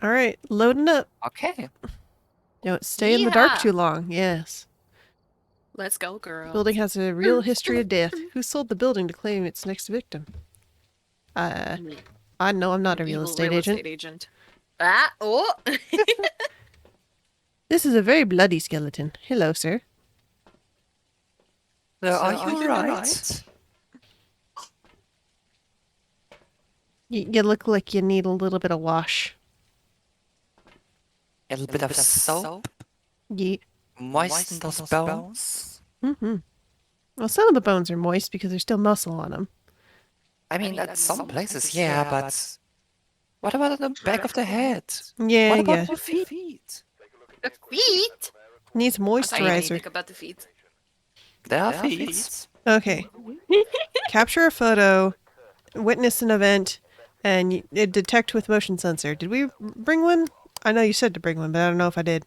All right, loading up. Okay. Don't stay in the dark Yeah. too long. Yes. Let's go, girl. Building has a real history of death. Who sold the building to claim its next victim? I know I'm not a real Evil estate agent. agent. Ah, oh. This is a very bloody skeleton. Hello, sir. So are you right? You look like you need a little bit of wash. A little bit of soap? Yeet. Moisten those bones? Mm-hmm. Well, some of the bones are moist because there's still muscle on them. I mean, at some places, yeah, but what about the back of the head? Yeah, What about yeah. the feet? The feet? Needs I thought you didn't moisturizer. think about the feet. There are feet. Okay. Capture a photo, witness an event, and detect with motion sensor. Did we bring one? I know you said to bring one, but I don't know if I did.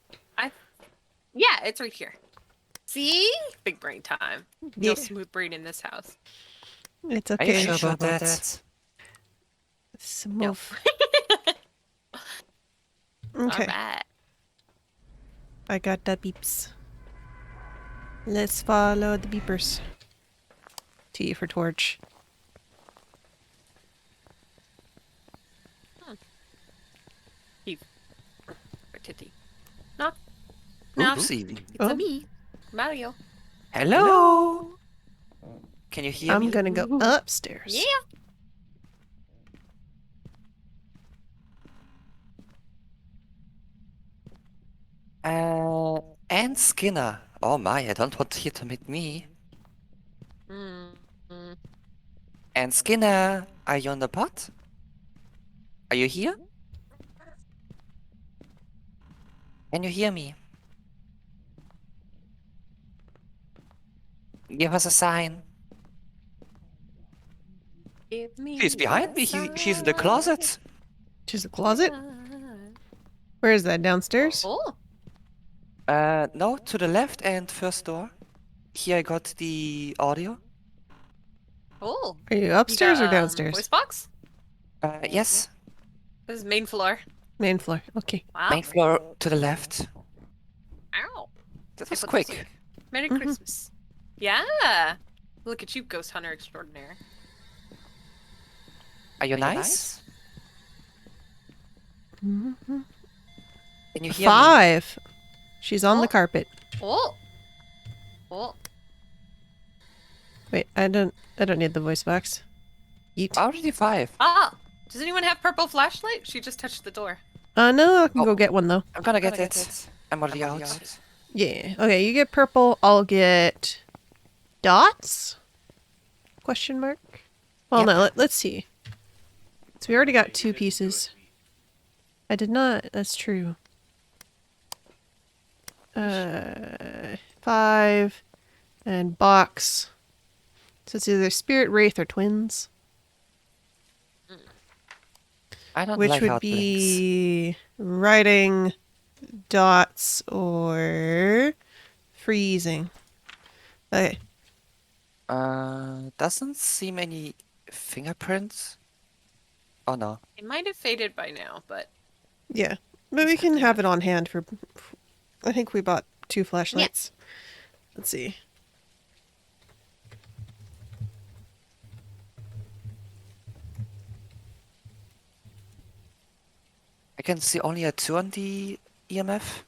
Yeah, it's right here. See? Big brain time. Yeah. No smooth brain in this house. It's Are you okay. sure about that? Some Okay. Alright. I got the beeps. Let's follow the beepers. T for torch. Eve. Or Titty. Knock. Knock. Oopsie. It's Oh. a me. Mario. Hello? Can you hear me? I'm gonna go upstairs. Yeah. And Skinner. Oh my, I don't want you to meet me. Mm. Mm. And Skinner, are you on the pot? Are you here? Can you hear me? Give us a sign. Give me She's behind me. She's in the closet. She's in the closet? Where is that? Downstairs? Oh. No, to the left and first door. Here I got the audio. Oh. Are you You upstairs got, or downstairs? voice box? Yes. This is main floor. Main floor. Okay. Wow. Main floor to the left. Ow. That Hey, was put this quick. Merry Mhm. Christmas. Yeah. Look at you, ghost hunter extraordinaire. Are you nice? Mhm. Can you hear me? 5. She's on the Oh. carpet. Oh. Oh. Wait, I don't need the voice box. Yeet. Already 5. Ah. Does anyone have purple flashlight? She just touched the door. No, I can Oh. go get one though. I'm gonna get it. I'm already out. Yeah. Okay, you get purple. I'll get dots? Question mark. Well, Yep. no. Let's see. So we already got 2 pieces. I did not. That's true. 5 and box. So it's either spirit, wraith, or twins, I don't which like how would it blinks. be writing, dots, or freezing. Okay. Doesn't seem any fingerprints. Oh no. It might have faded by now, but Yeah, but we can have it on hand for. I think we bought 2 flashlights. Let's see. I can see only a 2 on the EMF.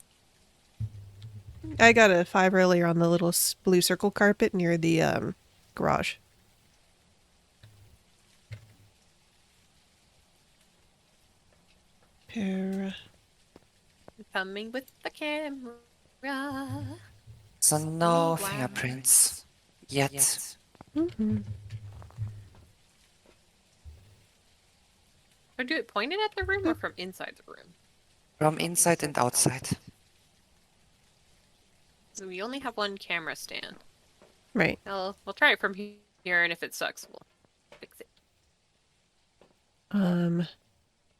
I got a 5 earlier on the little blue circle carpet near the garage. Para. coming with the camera. So no Wow. fingerprints. Yet. Mm-hmm. Or do it pointed at the room or from inside the room? From inside and outside. So we only have one camera stand. Right. We'll try it from here, and if it sucks, we'll fix it.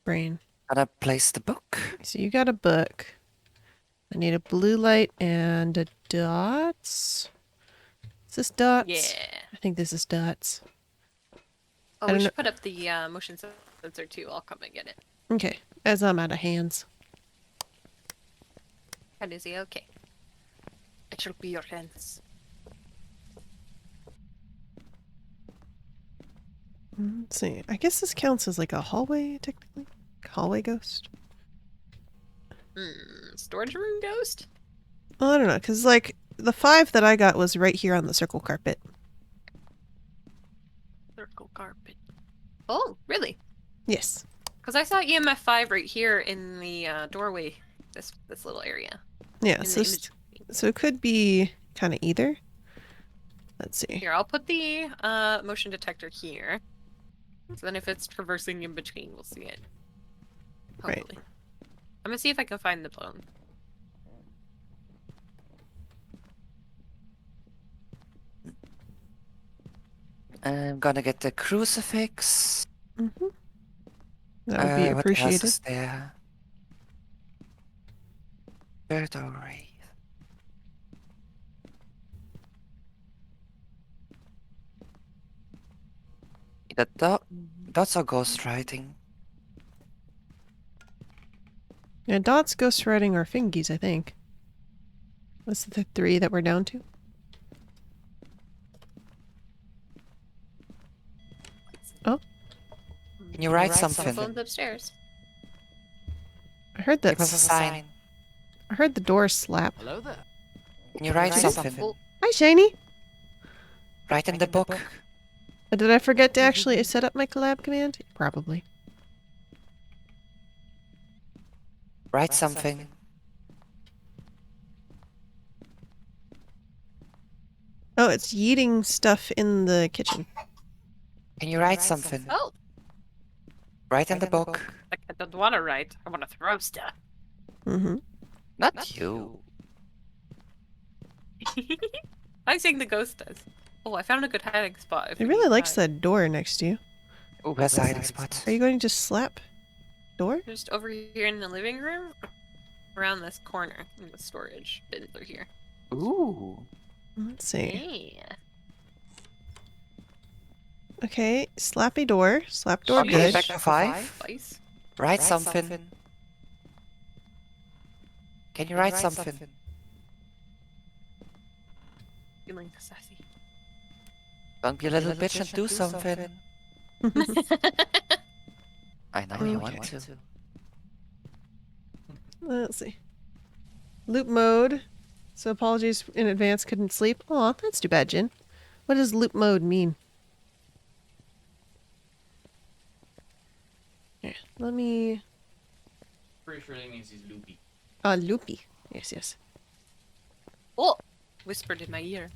Brain. Gonna place the book. So you got a book. I need a blue light and a dots. Is this dots? Yeah. I think this is dots. Oh, I we don't should put up the motion sensor too. I'll come and get it. Okay. as I'm out of hands. And is he okay? It shall be your hands. Let's see. I guess this counts as like a hallway, technically. Hallway ghost. Storage room ghost? Well, I don't know, because like the 5 that I got was right here on the circle carpet. Circle carpet. Oh, really? Yes. Because I saw EMF 5 right here in the doorway. This little area. Yeah. In So the image. so it could be kind of either. Let's see. Here, I'll put the motion detector here. So then if it's traversing in between, we'll see it. Right. Hopefully. I'm gonna see if I can find the bone. I'm gonna get the crucifix. Mm-hmm. That would be What else appreciated. is there? Bird or wraith? That's a ghostwriting. Yeah, dots, ghost writing, or fingies, I think. What's the 3 that we're down to? Oh, Can you write Cell something? phone's upstairs. I heard that. Give us a sign. I heard the door slap. Hello there. Can you write something? Oh, Hi, Shiny. Write in the book. Did I forget to actually set up my collab command? Probably. Write something. Oh, it's yeeting stuff in the kitchen. Can you write something? oh, Write in the book. like I don't want to write. I want to throw stuff. Mm-hmm. Not you. I think the ghost does. Oh, I found a good hiding spot. If It we really need likes to hide. that door next to you. Ooh, where's the hiding spot? Are you going to just slap door? Just over here in the living room, around this corner, in the storage bins are here. Ooh. Let's see. Yeah. Okay, slappy door. Slap door, Okay, good. back to 5. Twice. Write something. Can you write something? Feeling sassy. Don't be a little bitch and do something. I know you want to. Let's see. Loop mode. So apologies in advance, couldn't sleep. Aw, that's too bad, Jin. What does loop mode mean? Here, let me... Pretty sure that means he's loopy. loopy. Yes, yes. Oh! Whispered in my ear.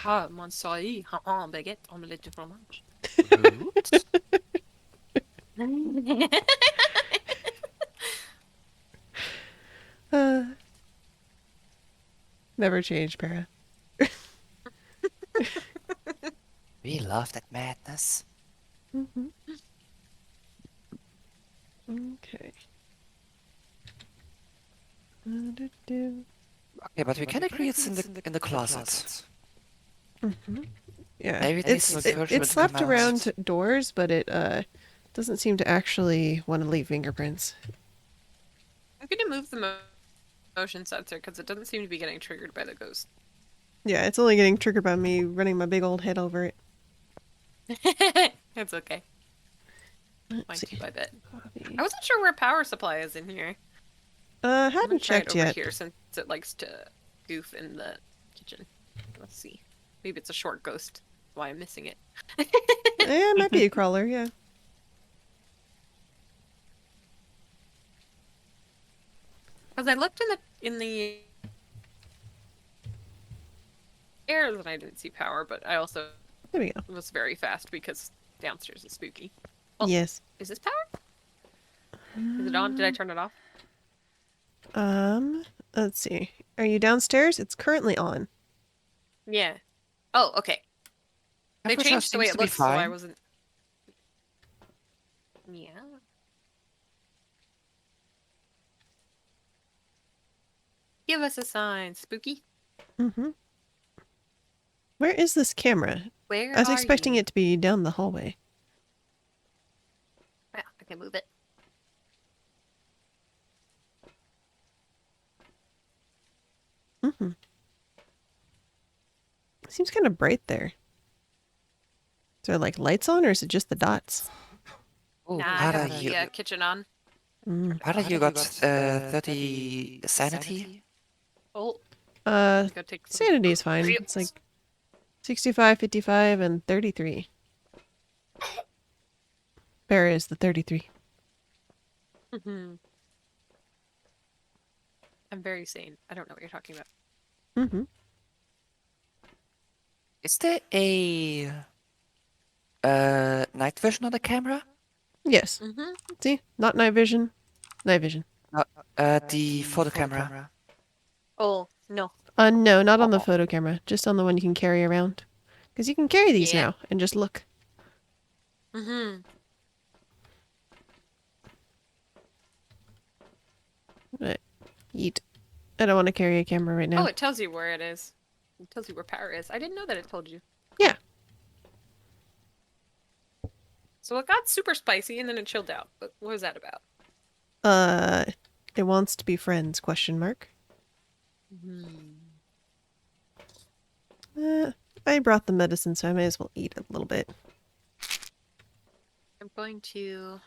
Ah, mon soleil, baguette, omelette de fromage. Root? Never change, Para. We love that madness. Okay. Do-do-do. Okay, but we can agree it's in the closet. Yeah, Maybe it it's needs to search it with slapped commands. around doors, but it doesn't seem to actually want to leave fingerprints. I'm gonna move the motion sensor because it doesn't seem to be getting triggered by the ghost. Yeah, it's only getting triggered by me running my big old head over it. It's okay. Let's Fine see. too, I bet. Copy. I wasn't sure where power supply is in here. I'm Hadn't gonna try it checked over yet. here since it likes to goof in the kitchen. Let's see. Maybe it's a short ghost. That's why I'm missing it. Yeah, it might be a crawler. Yeah. Because I looked in the airs and I didn't see power, but I also There we go. was very fast because downstairs is spooky. Oh. Yes. Is this power? Is it on? Did I turn it off? Let's see. Are you downstairs? It's currently on. Yeah. Oh, okay. They Temperature changed the way seems it to be looks, so I fine. wasn't. Yeah. Give us a sign, spooky. Mm-hmm. Where is this camera? Where I was are expecting you? it to be down the hallway. Yeah, I can move it. Mm-hmm. Seems kind of bright there. Is there like lights on, or is it just the dots? Oh, Nah, I Pada, got the kitchen on. Pada, you got 30 sanity? Oh, go take some Sanity is fine. pills. It's like 65, 55, and 33. Bear is the 33. Mhm. I'm very sane. I don't know what you're talking about. Mm-hmm. Is there a night vision on the camera? Yes. Mm-hmm. See? Not night vision. Night vision. No, the photo camera. Oh, no. No, not on the Oh. photo camera. Just on the one you can carry around. Because you can carry these Yeah. now and just look. Mm-hmm. Right. Eat. I don't want to carry a camera right now. Oh, it tells you where it is. It tells you where power is. I didn't know that it told you. Yeah. So it got super spicy and then it chilled out. But what was that about? It wants to be friends, question mark. I brought the medicine, so I may as well eat a little bit. I'm going to...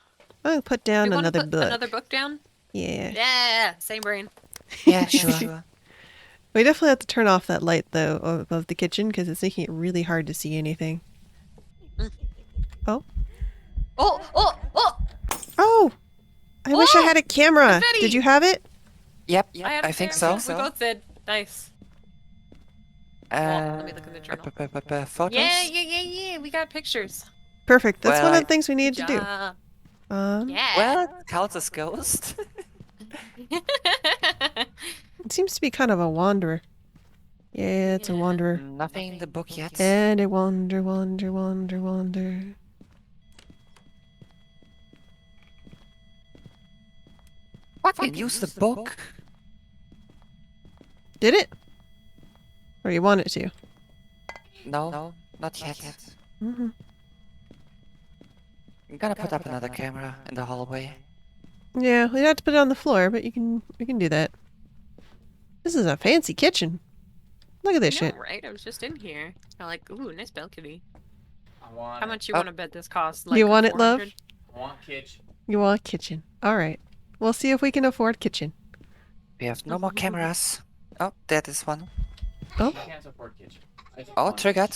I'll put You down want to another put book. another book down? Yeah. Yeah, same brain. Yeah, sure. We definitely have to turn off that light, though, above the kitchen, because it's making it really hard to see anything. Oh. Oh, oh, oh! Oh! I wish I Whoa! had a camera! Confetti! Did you have it? Yep, I had I a think camera so. too. We both did. Nice. Let me look in the journal. Photos? Yeah. We got pictures. Perfect. That's one Well, of the things we needed Good to do. job. Um, Yeah. Well, it counts as ghost. It seems to be kind of a wanderer. Yeah, it's a Yeah. wanderer. Nothing in the book yet. And a wander. Fucking use the book. Did it? Or you want it to? No, not yet. Mm-hmm. I'm gonna put up another camera in the hallway. Yeah, we'd have to put it on the floor, but we can do that. This is a fancy kitchen. Look at this I know, shit. right? I was just in here. I'm like, ooh, nice balcony. I want How it. much you Oh. want to bet this costs? Like You want it, love? 400? I want kitchen. You want kitchen. Alright. We'll see if we can afford kitchen. We have no more cameras. Oh, that is one. Oh. You can't afford kitchen. I just Oh, want triggered.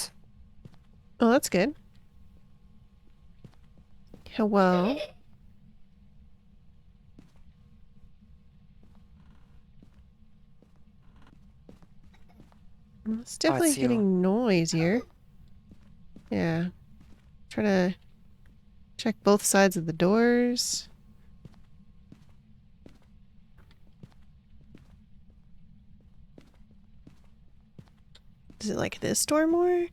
Oh, that's good. Hello? It's definitely it's you. getting noisier. Yeah. Try to check both sides of the doors. Is it like this door more?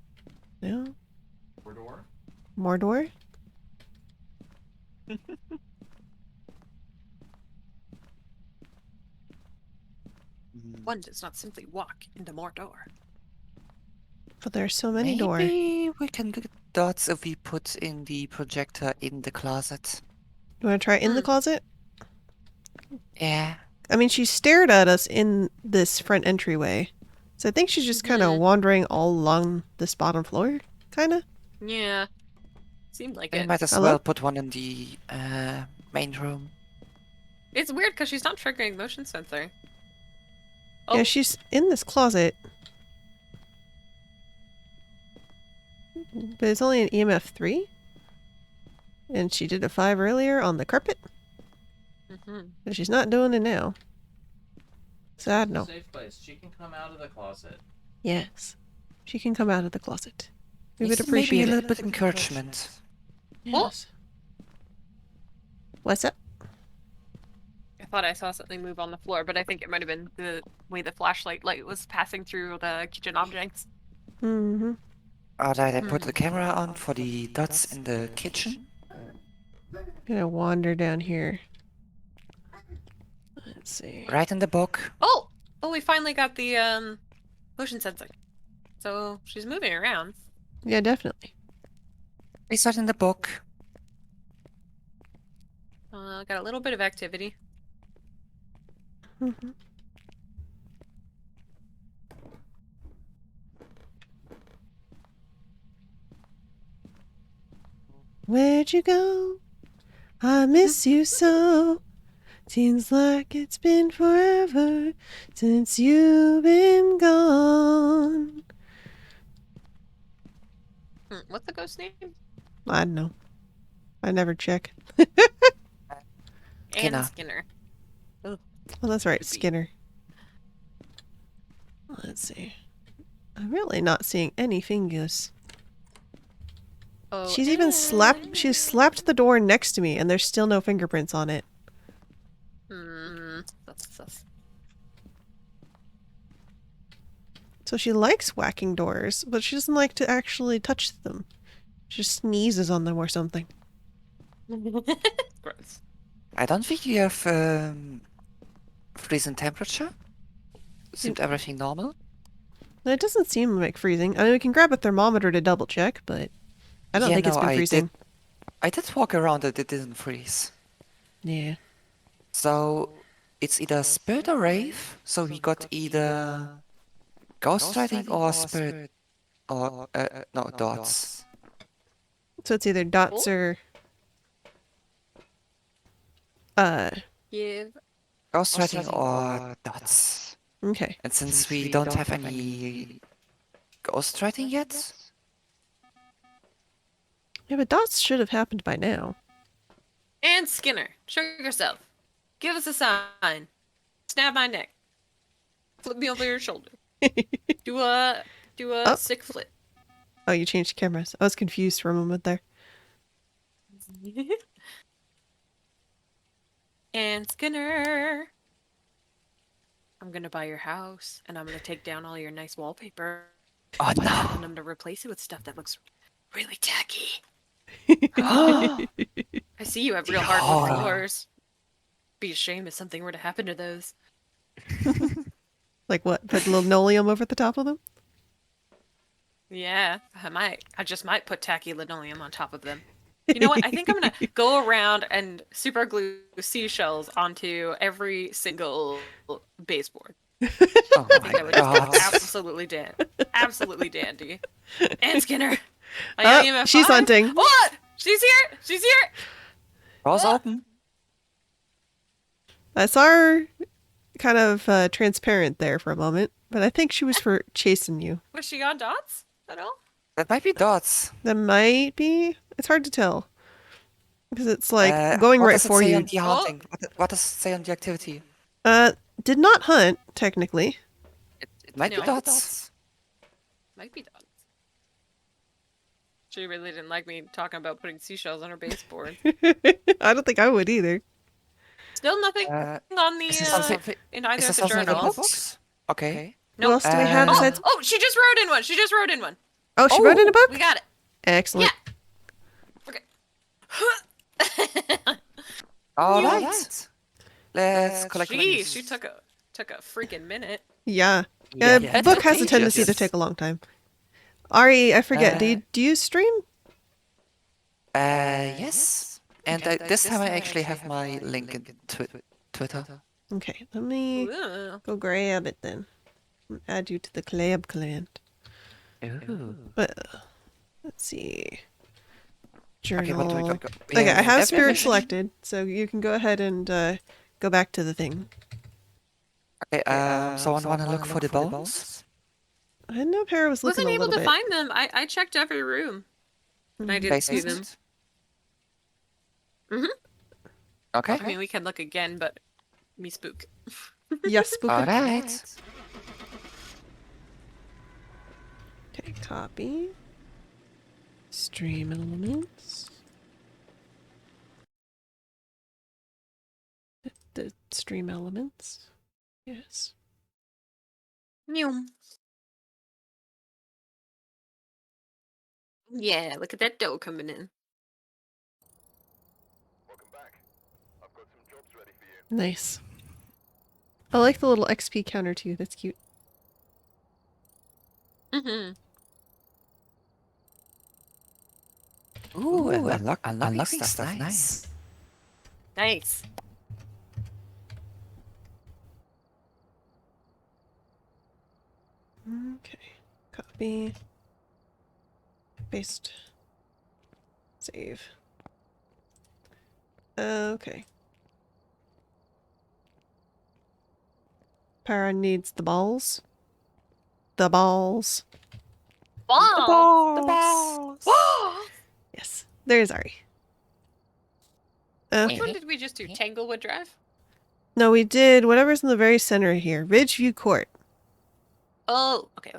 No? door. More door? One does not simply walk into more door. But there's so many doors. Maybe we can look at dots if we put in the projector in the closet. You want to try in the closet? Yeah. I mean, she stared at us in this front entryway. So I think she's just kind of wandering all along this bottom floor, kind of. Yeah. Seemed like We it. might as Hello? well put one in the main room. It's weird because she's not triggering motion sensor. Yeah, Oh. she's in this closet. But it's only an EMF 3. And she did a 5 earlier on the carpet. But she's not doing it now. Sad, no. Safe place. She can come out of the closet. Yes. She can come out of the closet. We would Maybe appreciate a it. little bit encouragement. Yes. What's up? I thought I saw something move on the floor, but I think it might have been the way the flashlight light was passing through the kitchen objects. Mm-hmm. Alright, I put the camera on for the dots in the kitchen. Gonna wander down here. Let's see. Right in the book. Oh! Oh, we finally got the motion sensor. So she's moving around. Yeah, definitely. It's right in the book. Got a little bit of activity. Mm-hmm. Where'd you go? I miss you so. Seems like it's been forever since you've been gone. What's the ghost name? I don't know. I never check. Ann Skinner. Skinner. Well, that's right, Could be. Skinner. Let's see. I'm really not seeing any fingers. Oh, She's even slapped the door next to me and there's still no fingerprints on it. That's sus. So she likes whacking doors, but she doesn't like to actually touch them. She just sneezes on them or something. Gross. I don't think you have freezing temperature. Seems everything normal. It doesn't seem like freezing. I mean, we can grab a thermometer to double check, but I don't Yeah, think it's no, been I freezing. I did walk around it, it didn't freeze. Yeah. So it's either spirit or wraith. So we got either ghost writing or spirit or no dots. So it's either dots or Give. Ghost writing or dots. okay. And since we don't have any ghost writing yet, Yeah, but dots should have happened by now. Ann Skinner, show yourself. Give us a sign. Snap my neck. Flip me over your shoulder. Do a Oh. sick flip. Oh, you changed cameras. I was confused for a moment there. Ann Skinner. I'm gonna buy your house, and I'm gonna take down all your nice wallpaper. oh And no! I'm gonna replace it with stuff that looks really tacky. Oh, I see you have real The hardwood horror. floors. Be a shame if something were to happen to those. Like what? Put linoleum over the top of them? Yeah, I might. I just might put tacky linoleum on top of them. You know what? I think I'm gonna go around and super glue seashells onto every single baseboard. oh I my think that would just god! be absolutely dandy. And Skinner, I Oh, EMF she's 5? hunting. What? She's here! She's here! Doors open. I saw her kind of transparent there for a moment, but I think she was for chasing you. Was she on dots at all? That might be dots. That might be. It's hard to tell. Because it's like going What right does it for say you. on the hunting? What does it say on the activity? Did not hunt, technically. It might be No. dots. Might be dots. She really didn't like me talking about putting seashells on her baseboard. I don't think I would either. Still nothing on the Is there something? in either Is there of the something in the journals. box? Okay. What else do we have Oh, besides... oh, she just wrote in one. She just wrote in one. Oh, she wrote in a book? We got it. Excellent. Okay. All right. Let's collect Jeez, monies. she took a freaking minute. Yeah. Yeah, A book has a tendency to take a long time. Ari, I forget. Do you stream? Yes. And this time I actually have my link in Twitter. Okay, let me Ooh. go grab it then. And add you to the Club Clan. Ooh. But let's see. Journal. Okay, what do we got? Okay, I have every spirit mission. selected, so you can go ahead and go back to the thing. Okay, someone wanna look for the bones? I know Para was looking Wasn't a able little to bit. find them. I checked every room. And I didn't see them. Basement? Mhm. Okay. I mean, we can look again, but me spook. Yes, spook. Alright. Okay, copy. Stream elements. The stream elements. Yes. Meow. Yeah, look at that dough coming in. Nice. I like the little XP counter too. That's cute. Mm-hmm. Ooh, unlocking stuff. Nice. Nice. Okay. Copy. Paste. Save. Okay. Para needs the balls. The balls. Ball. The balls. Yes. There's Ari. Which Okay. one did we just do? Tanglewood Drive? No, we did whatever's in the very center here. Ridgeview Court. Oh, okay.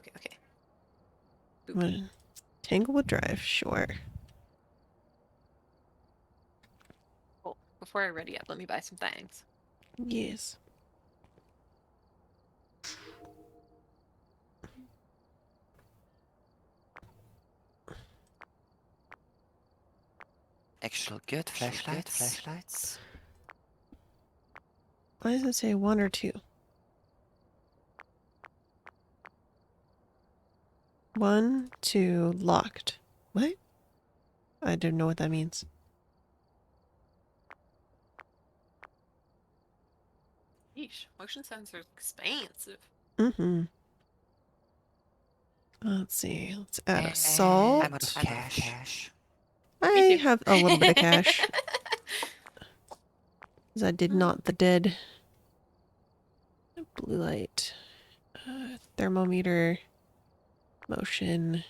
Tanglewood Drive, sure. Cool. Before I ready up, let me buy some things. Yes. Actual good flashlights. Why does it say 1 or 2? 1, 2, locked. What? I don't know what that means. Yeesh, motion sensors expensive. Mm-hmm. Let's see. Let's add a And salt. I'm out of cash. I Me too. have a little bit of cash. 'Cause I did not the dead. Blue light. Thermometer. Motion.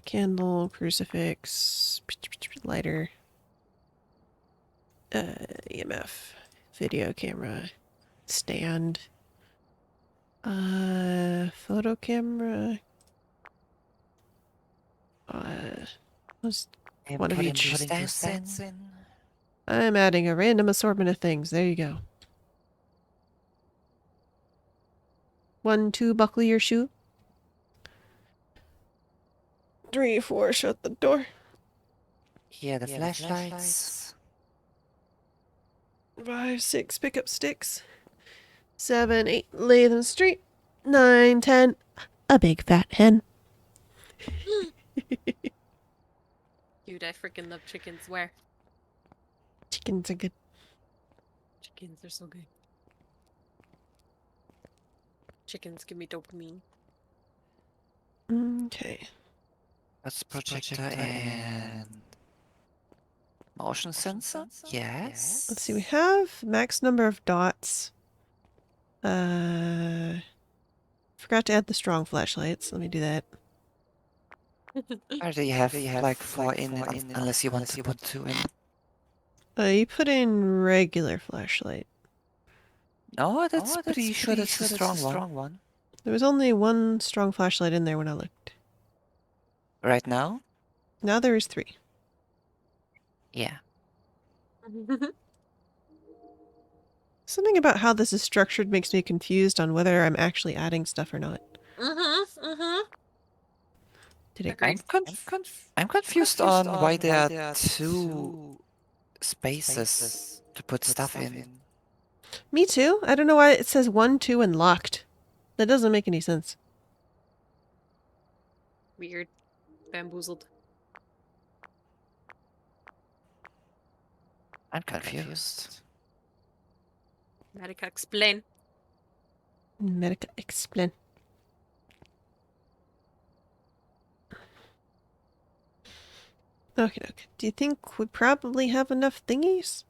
Candle. Crucifix. Lighter. EMF. Video camera. Stand. Photo camera. Let's And one of putting each. two stands in. I'm adding a random assortment of things. There you go. 1, 2, buckle your shoe. 3, 4, shut the door. Here the flashlights. 5, 6, pick up sticks. 7, 8, lay them straight. 9, 10, a big fat hen. Dude, I freaking love chickens. Where? Chickens are good. Chickens are so good. Chickens give me dopamine. Okay. That's projector and motion sensor. Yes. Let's see. We have max number of dots. Forgot to add the strong flashlights. Let me do that. Or do you have like 4 in, unless you want to put 2 in? You put in regular flashlight. No, that's pretty sure that's a strong one. There was only 1 strong flashlight in there when I looked. Right now? Now there is 3. Yeah. Something about how this is structured makes me confused on whether I'm actually adding stuff or not. Did it Agreed. I'm confused on why there are 2 spaces to put stuff in. Me too. I don't know why it says 1, 2, and locked. That doesn't make any sense. Weird. Bamboozled. I'm confused. Medica, explain. Medica, explain. Okay. Do you think we probably have enough thingies?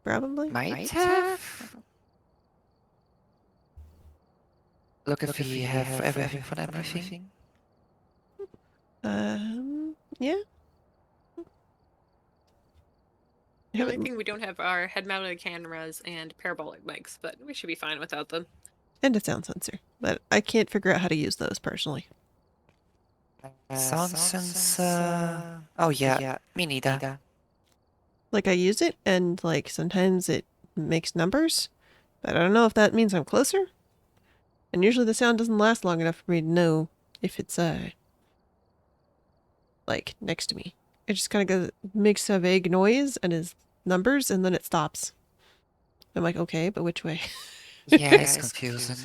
Probably. Might have. Look if we have everything for everything. Yeah. The only thing we don't have are head-mounted cameras and parabolic mics, but we should be fine without them. And a sound sensor. But I can't figure out how to use those personally. Sound sensor. Oh yeah, me neither. Like, I use it, and, like, sometimes it makes numbers. But I don't know if that means I'm closer. And usually the sound doesn't last long enough for me to know if it's, like, next to me. It just kind of makes a vague noise and is numbers, and then it stops. I'm like, okay, but which way? Yeah, it's confusing.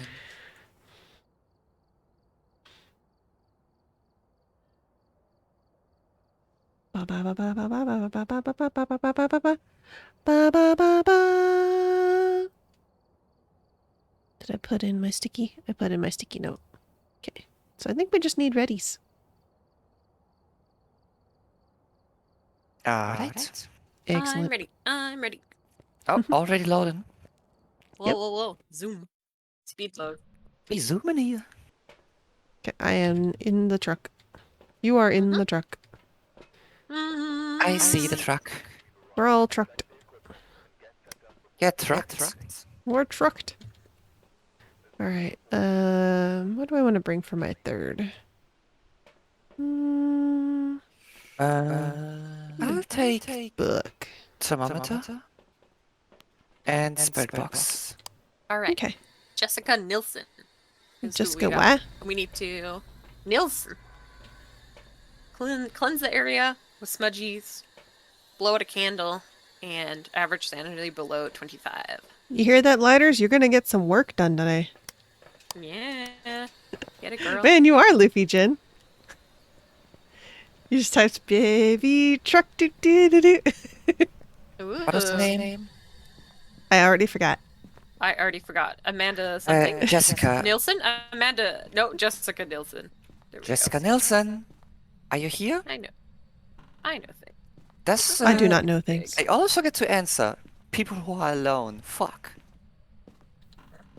Did I put in my sticky? I put in my sticky note. Okay. So I think we just need readies. Alright. I'm Excellent. ready. I'm ready. Oh, already loading. Whoa, Yep. whoa, whoa. Zoom. Speed load. We zooming here. Okay, I am in the truck. You are in the truck. I see the truck. We're all trucked. Get trucked. We're trucked. Alright, what do I want to bring for my third? I'll take Book. thermometer and spirit box. All right. Okay. Jessica Nilsson. is who Jessica we got. what? We need to... Nilsson. Cleanse the area with smudgies. Blow out a candle. And average sanity below 25. You hear that, lighters? You're gonna get some work done today. Yeah. Get it, girl. Man, you are Luffy, Jen. You just typed baby truck do do do do. What was the Ooh. name? I already forgot. I already forgot. Amanda something. Jessica. Nilsson? Amanda. No, Jessica Nilsson. There we Jessica go. Nilsson. Are you here? I know. I know things. That's, I do not know things. I always forget to answer. People who are alone. Fuck.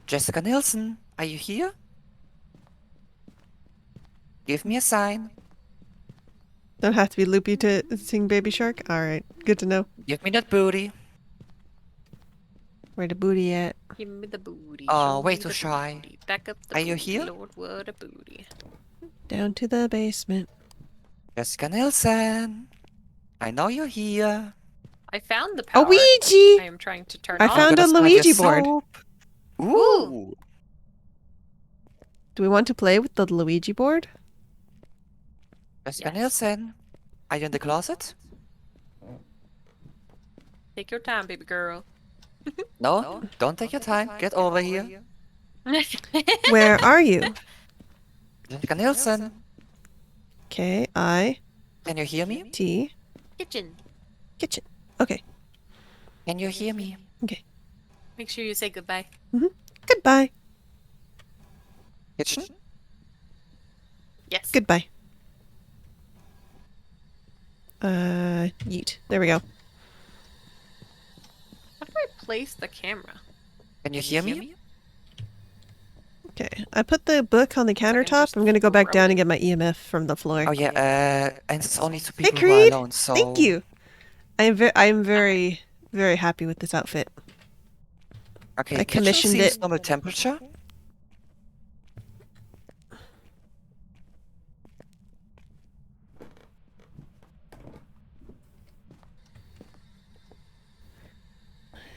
Jessica Nilsson, are you here? Give me a sign. Don't have to be loopy to sing Baby Shark? Alright, good to know. Give me that booty. Where the booty at? Give me the booty. Oh, show way me too the shy. booty. Back up the Are you booty, here? Lord, what a booty. Down to the basement. Jessica Nilsson. I know you're here. I found the A power. I Ouija! am trying to turn I on. found Gonna a smell your Luigi board. soap. Ooh. Do we want to play with the Luigi board? Jessica Yes. Nilsson. Are you in the closet? Take your time, baby girl. No, don't take your time. Get over here. Where are you? Jessica Nilsson. K I Can you hear me? T Kitchen. kitchen. Okay. Can you hear me? Okay. Make sure you say goodbye. Goodbye. Kitchen? Yes. Goodbye. Yeet. There we go. How do I place the camera? Can you hear me? Okay. I put the book on the I can countertop. just I'm gonna go back throw down it. and get my EMF from the floor. Oh yeah, and it's only to Hey people who are Creed! alone, so... Thank you. I'm very happy with this outfit. Okay, I kitchen commissioned seems it. normal temperature.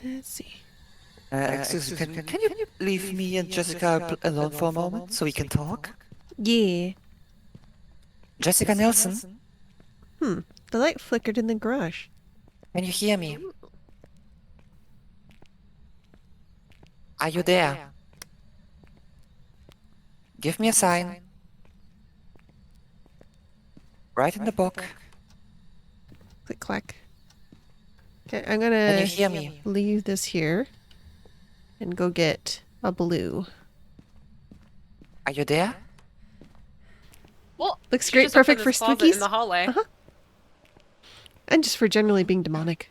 Let's see. Excuse me, can you leave me and Jessica alone for a moment so we can talk? Yeah. Jessica Nilsson, The light flickered in the garage. can you hear me? Ooh. Are you there? Give me a sign. Write in the book. Click clack. Okay, I'm Can gonna you hear me? leave this here and go get a blue. Are you there? Well, Looks she great, just opened perfect for this closet spookies. in the hallway. Uh-huh. And just for generally being demonic.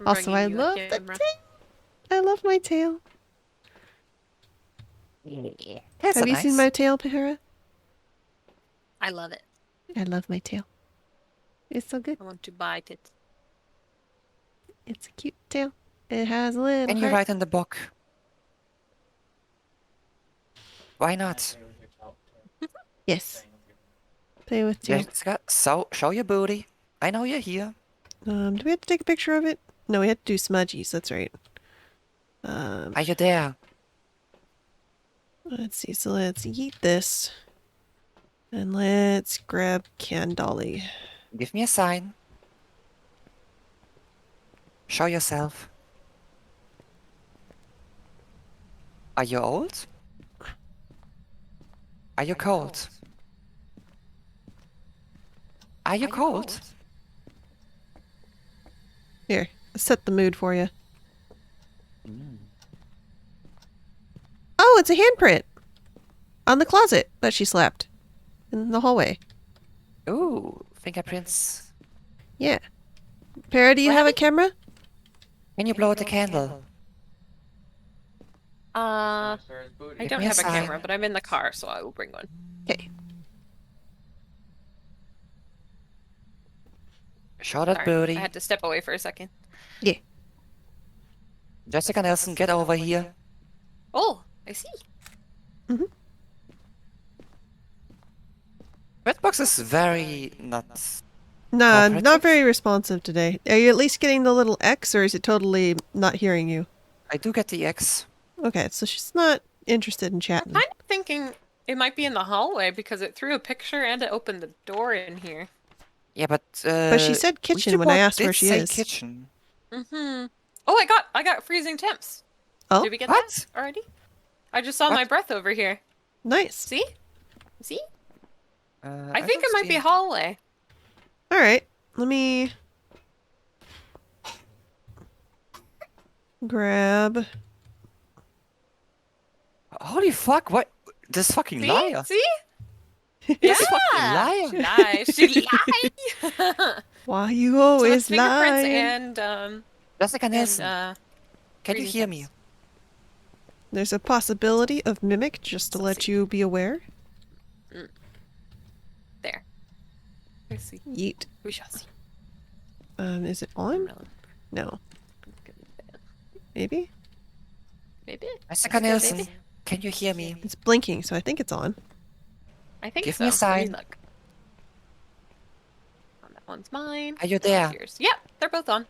I'm Also, I bringing you a love the camera. tail. I love my tail. That's Have you nice. seen my tail, Pahara? I love it. I love my tail. It's so good. I want to bite it. It's a cute tail. It has a little Can you heart. write in the book? Why not? Yes. Play with tail. Jessica, so show your booty. I know you're here. Do we have to take a picture of it? No, we have to do smudgies. That's right. Are you there? Let's see. So let's eat this. And let's grab Candolly. Give me a sign. Show yourself. Are you old? Are you cold? Are you cold? Here, set the mood for you. Oh, it's a handprint on the closet that she slapped in the hallway. Ooh, fingerprints. Yeah. Para, do you What have a happened? camera? Can you blow out the candle? Sarah's booty. I Give don't me a have a sign. camera, but I'm in the car, so I will bring one. Okay. Show that Sorry, booty. I had to step away for a second. Yeah. Jessica Nelson, get over here. Oh, I see. Redbox is very not. Nah, Cooperative? not very responsive today. Are you at least getting the little X, or is it totally not hearing you? I do get the X. Okay, so she's not interested in I'm chatting. kind of thinking it might be in the hallway because it threw a picture and it opened the door in here. Yeah, but. But she said kitchen Ouija when I board asked where did she say is. kitchen. Mm-hmm. Oh, I got freezing temps. Oh, Did we get What? that already? I just saw What? my breath over here. nice. See? See? I I think it don't might be see- hallway. All right, let me grab. Holy fuck! What? This fucking See? liar! See? This fucking liar! She lies. She lies. Why you So always it's fingerprints lying? and Jessica Nelson, can you freezing hear temps. me? There's a possibility of mimic, just to Let's let see. you be aware. There. Let's see. Yeet. We shall see. Is it on? No. Maybe? Maybe. Jessica Maybe. Nelson, can you hear me? It's blinking, so I think it's on. I think Give so. me a Let sign. look. That one's mine. Are you That's there? yours. Yep, they're both on.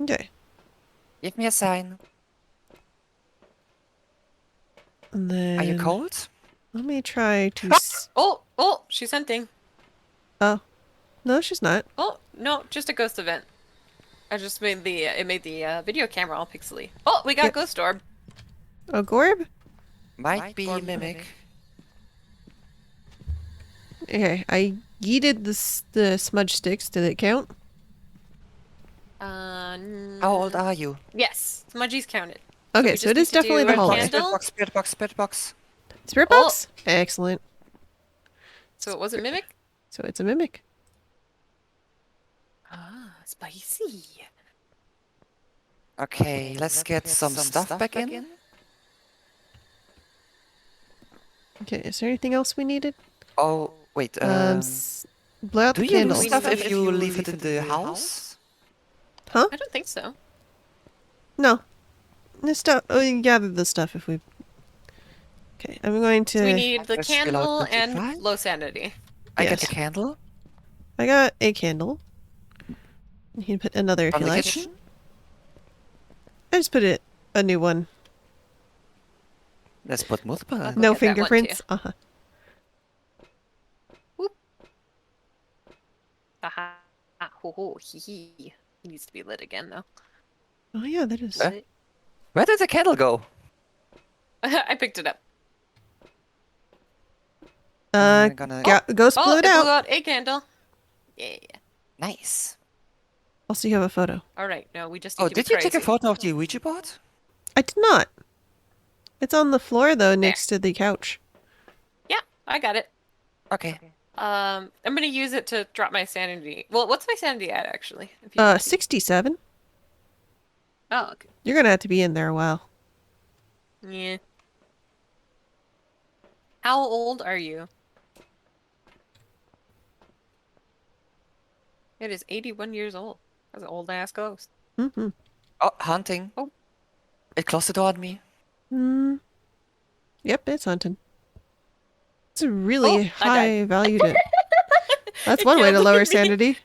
Okay. Give me a sign. And then Are you cold? let me try to. Oh, she's hunting. Oh, no, she's not. Oh, no, just a ghost event. I just made the video camera all pixely. Oh, we got Yep. ghost orb. Oh, Gorb. Might be mimic. Okay, I yeeted the smudge sticks. Did it count? How old are you? Yes, Smudgy's counted. Okay, we so just it is need to definitely do the a hallway. candle? Spirit box, spirit box, spirit box. Spirit Oh. box. Excellent. So it was a mimic? So it's a mimic. Ah, spicy. Okay, let's get some stuff back in. Okay, is there anything else we needed? Oh, wait. Blow out Do the you candles. lose stuff if you leave it in the house? Huh? I don't think so. No. The stuff. Oh, you can gather the stuff if we. Okay, I'm going to. So we need the Let's fill out candle 25. and low sanity. I get Yes. the candle I got a candle. You can put another if from you the like. kitchen. I just put a new one. Let's put multiple. Look No at that one, too. fingerprints. Uh-huh. Haha. Ho ho hee hee. It needs to be lit again though. Oh yeah, that is. Huh? Where did the candle go? I picked it up. I'm gonna. Ghost blew Oh, it blew out. out a candle. Yeah. Nice. Also, you have a photo. All right. No, we just need Oh, to be did you take a crazy. photo of the Ouija board? I did not. It's on the floor though, next to the couch. Yeah, I got it. Okay. I'm gonna use it to drop my sanity. Well, what's my sanity at actually? If you can see? 67. Oh, okay. You're gonna have to be in there a while. Yeah. How old are you? It is 81 years old. That's an old ass ghost. Mm-hmm. Oh, hunting. Oh. It closed the door on me. Mm. Yep, it's hunting. It's a really I died. high value to. That's It one way to killed lower me. sanity.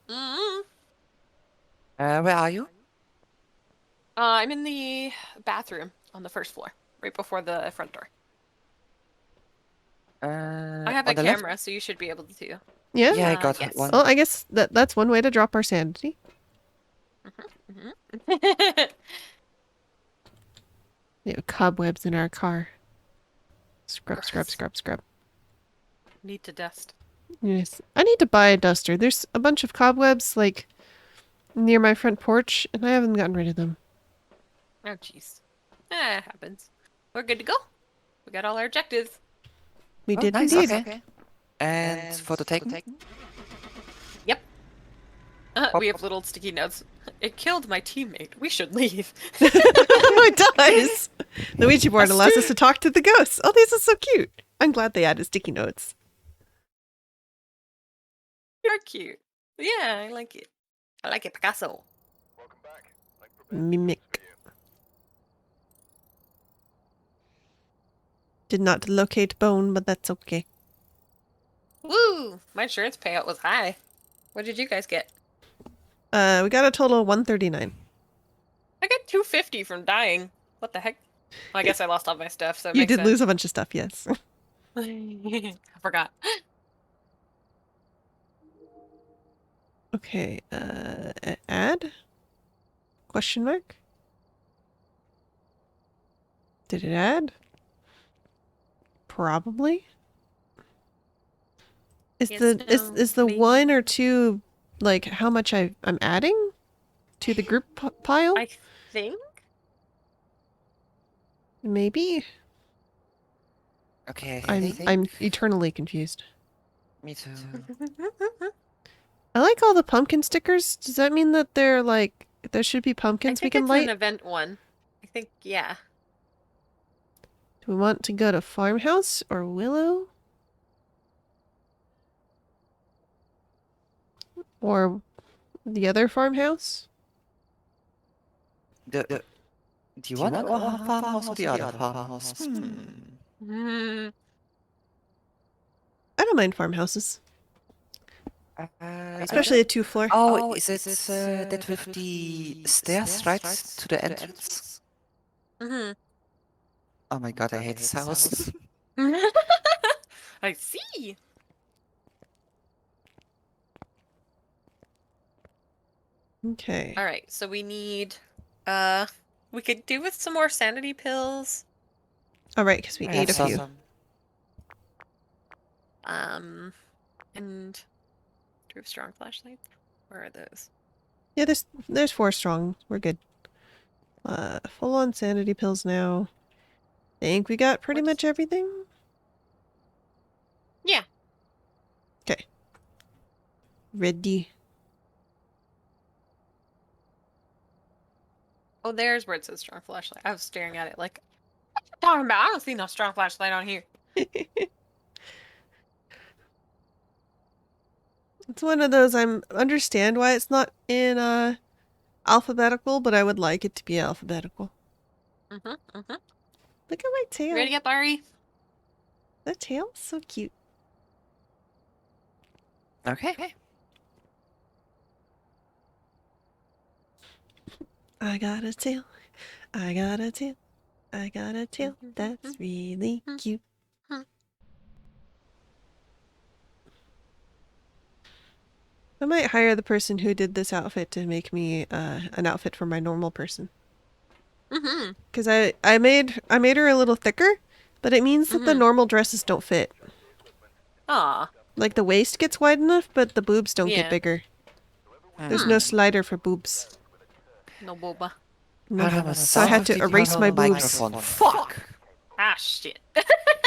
Mm-hmm. Where are you? I'm in the bathroom on the first floor, right before the front door. I have a on the left? camera, so you should be able to. Yeah. Yeah, I got yes. one. Well, I guess that's one way to drop our sanity. You know, cobwebs in our car. Scrub, scrub, Gross. scrub, scrub. Need to dust. Yes. I need to buy a duster. There's a bunch of cobwebs, like, near my front porch, and I haven't gotten rid of them. Oh, jeez. It happens. We're good to go. We got all our objectives. We Oh, did nice, indeed. okay. And photo taken? Yep. We have little sticky notes. It killed my teammate. We should leave. It does. The Ouija board allows us to talk to the ghosts. Oh, these are so cute. I'm glad they added sticky notes. You're cute. Yeah, I like it. I like it, Picasso. Mimic. Did not locate bone, but that's okay. Woo! My insurance payout was high. What did you guys get? We got a total of 139. I got 250 from dying. What the heck? Well, I guess I lost all my stuff, so it You makes did sense. lose a bunch of stuff, yes. I forgot. Okay, add? Question mark? Did it add? Probably. Is Yes, is the maybe. 1 or 2 like how much I'm adding to the group pile? I think? Maybe. Okay, I think. I'm eternally confused. Me too. I like all the pumpkin stickers. Does that mean that they're like there should be I pumpkins we think can it's light? an event one. I think, yeah. Do we want to go to farmhouse or willow? Or the other farmhouse? Do you want one farmhouse or the other farmhouse? Mm, I don't mind farmhouses, I especially a 2-floor. Oh, is it that with the stairs right to the entrance? mhm. Oh my god, I hate this house. I see. Okay. All right, so we need we could do with some more sanity pills. All right, because we I ate a have few. some. And do we have strong flashlights? Where are those? Yeah, there's 4 strong. We're good. Full on sanity pills now. Think we got pretty What's- much everything. Yeah. Okay. Ready. Oh, there's where it says strong flashlight. I was staring at it like, what you talking about? I don't see no strong flashlight on here. It's one of those understand why it's not in alphabetical, but I would like it to be alphabetical. Mm-hmm. Look at my tail. Ready up, Ari? The tail's so cute. Okay. I got a tail. I got a tail. I got a tail. That's really cute. I might hire the person who did this outfit to make me an outfit for my normal person. Mm-hmm. Because I made her a little thicker, but it means that the normal dresses don't fit. Aw. Like the waist gets wide enough, but the boobs don't Yeah. get bigger. There's no slider for boobs. No boba. No. So I had to erase my boobs. Microphone. Fuck! Ah, shit.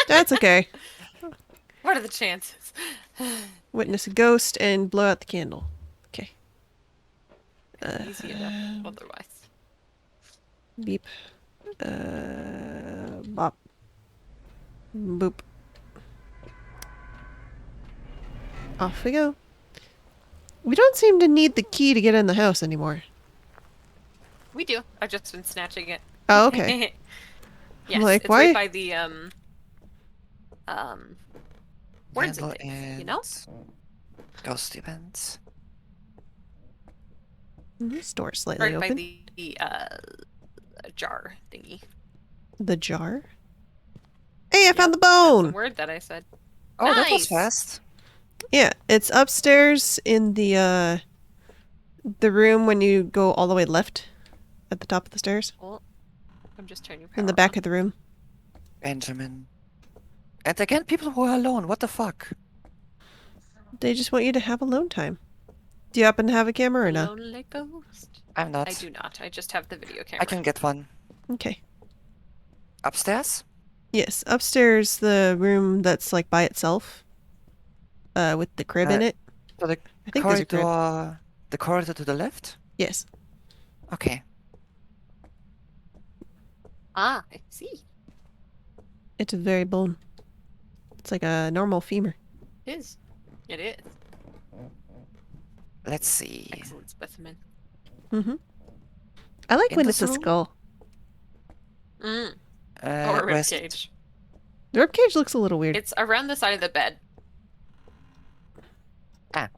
That's okay. What are the chances? Witness a ghost and blow out the candle. Okay. Easy enough otherwise. Beep. Bop. Boop. Off we go. We don't seem to need the key to get in the house anymore. We do. I've just been snatching it. Oh, okay. Yes, Like, it's why? right by the words and Candle things, you know? Ghost events. This door's slightly Right by open. the jar thingy. The jar? Hey, I found the That's bone! the word that I said. Oh, that was Nice. fast. Yeah, it's upstairs in the room when you go all the way left at the top of the stairs. Well, I'm just turning your power In the back of the room. Benjamin. And again, people who are alone. What the fuck? They just want you to have alone time. Do you happen to have a camera or on. no? Lonely ghost. I'm not. I do not. I just have the video camera. I can get one. Okay. Upstairs? Yes, upstairs, the room that's like by itself. With the crib in it. So the I think there's a crib. corridor The corridor to the left? Yes. Okay. Ah, I see. It's a very bone. It's like a normal femur. It is. It is. Let's see. Excellent specimen. Mm-hmm. I like In when this it's a room? skull. Mm. Or a Where's ribcage. The ribcage looks a little weird. It's around the side of the bed. Ah.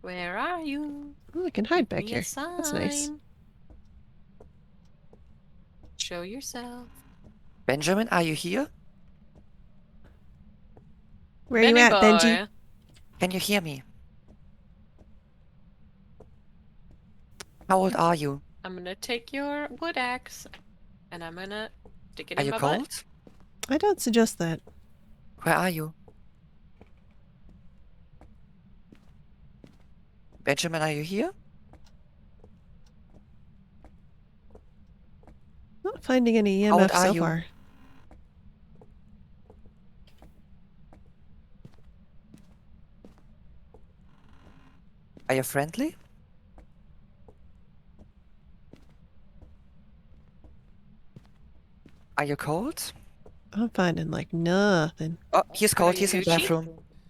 Where are you? Oh, I can hide back Give me a here. That's nice. sign. Show yourself. Benjamin, are you here? Where are you at, Benji? Can you hear me? How old are you? I'm gonna take your wood axe and I'm gonna stick it Are in you my cold? butt. I don't suggest that. Where are you? Benjamin, are you here? Not finding any How old EMF are so you? far. Are you friendly? Are you cold? I'm finding like nothing. Oh, he's cold. you He's in the Gucci? bathroom.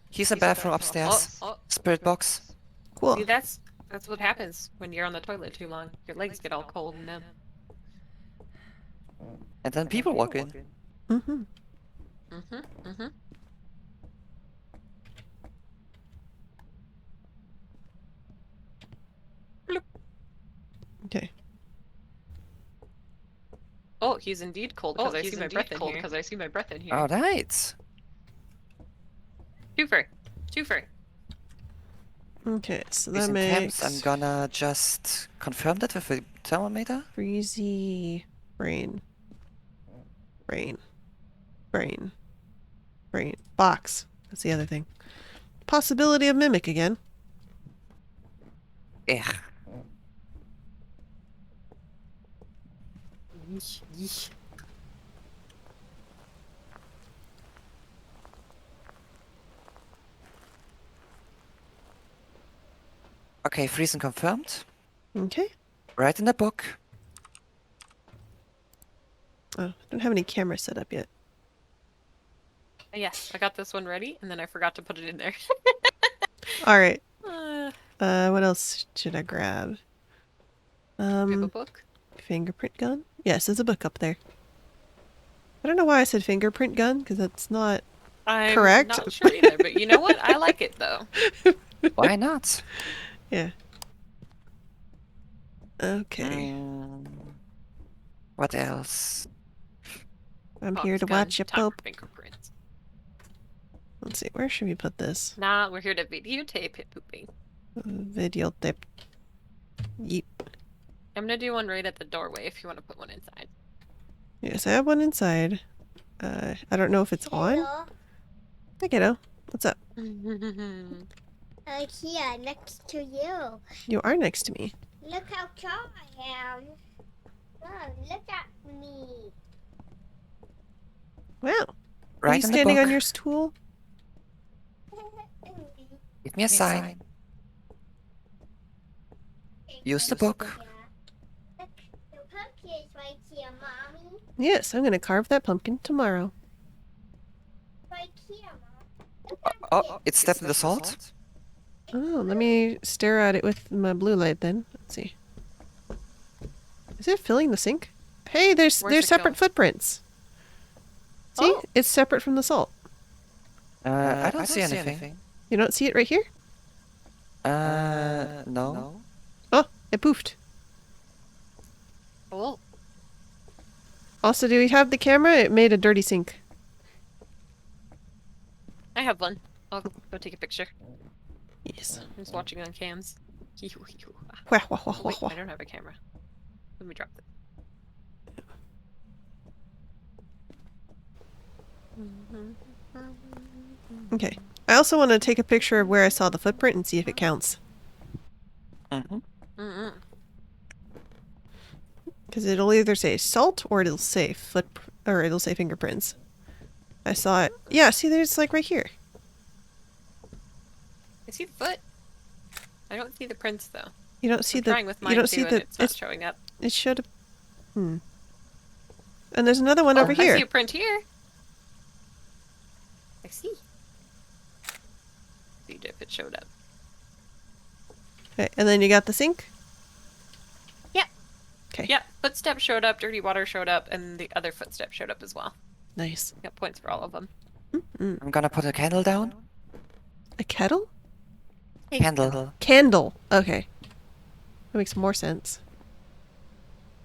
He's in the bathroom upstairs. Oh, Spirit box. Cool. see, that's what happens when you're on the toilet too long. Your legs get all cold and numb. And then people walk in. Mm-hmm. Mm-hmm. Mm-hmm. Okay. Oh, he's indeed cold because I see my breath in here. because I see my breath in here. All right. Twofer. Twofer. Okay, so He's that in temps. makes I'm gonna just confirm that with a thermometer. Freezy brain. Brain. Brain. Brain. Box. That's the other thing. Possibility of mimic again. Ugh. Okay, freezing confirmed. Okay. Right in the book. Oh, I don't have any cameras set up yet. Yes, I got this one ready, and then I forgot to put it in there. Alright. Uh, What else should I grab? we have a book. Fingerprint gun? Yes, there's a book up there. I don't know why I said fingerprint gun, because that's not... I'm Correct? not sure either, but you know what? I like it though. Why not? Yeah. Okay. What else? I'm Fox here to gun, watch you time for poop. fingerprints. Let's see, where should we put this? Nah, we're here to videotape it pooping. Video tip. Yeep. I'm gonna do one right at the doorway if you want to put one inside. Yes, I have one inside. I don't know if it's on. Hello. Hi, kiddo. What's up? Here, next to you. You are next to me. Look how tall I am. Look at me. Wow. Are Right you in the standing book. on your stool? Give me a sign. Use the book. Look, the pumpkin is right here, Mommy. Yes, I'm going to carve that pumpkin tomorrow. Right here, Mom. Look at Oh, it's stepped in the salt. Oh, let me stare at it with my blue light then. Let's see. Is it filling the sink? Hey, there's Where's it separate go? footprints. See? Oh. It's separate from the salt. I don't see anything. You don't see it right here? No. Oh, it poofed. Cool. Also, do we have the camera? It made a dirty sink. I have one. I'll go take a picture. Yes. I'm just watching on cams. Hee-hoo, hee-hoo. Wah, wah, wah, Oh, wah, wait, wah. I don't have a camera. Let me drop it. Okay. I also want to take a picture of where I saw the footprint and see if it counts. Mm-hmm. Mm-mm. Because it'll either say salt or it'll say it'll say fingerprints. I saw it. Yeah, see, there's like right here. I see the foot. I don't see the prints though. You don't see I'm the. trying with You mine don't too, see and the. it's not showing up. It should have. And there's another one Oh, over I here. see a print here. I see. See if it showed up. Okay, and then you got the sink. Yep. Okay. Yep. Footsteps showed up. Dirty water showed up, and the other footsteps showed up as well. Nice. Got points for all of them. I'm gonna put a candle down. A kettle? Candle. Candle. Okay. That makes more sense.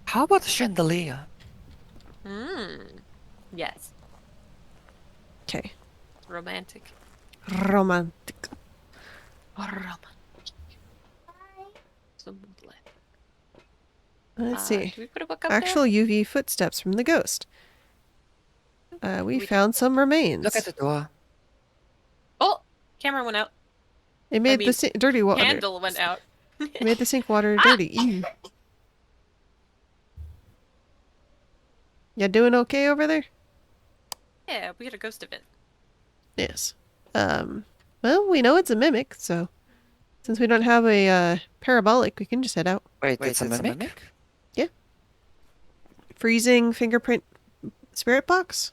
How about a chandelier? Yes. Okay. Romantic. Romantic. Romantic. Some blood. Let's see. Did we put a book up Actual UV footsteps from the ghost. We found some remains. Look at the door. Oh! Camera went out. It made mean, the dirty water. Candle went out. It made the sink water dirty. Ew. You doing okay over there? Yeah, we had a ghost event. Yes. Well, we know it's a mimic, so since we don't have a parabolic, we can just head out. Wait, it's a mimic? Freezing fingerprint spirit box?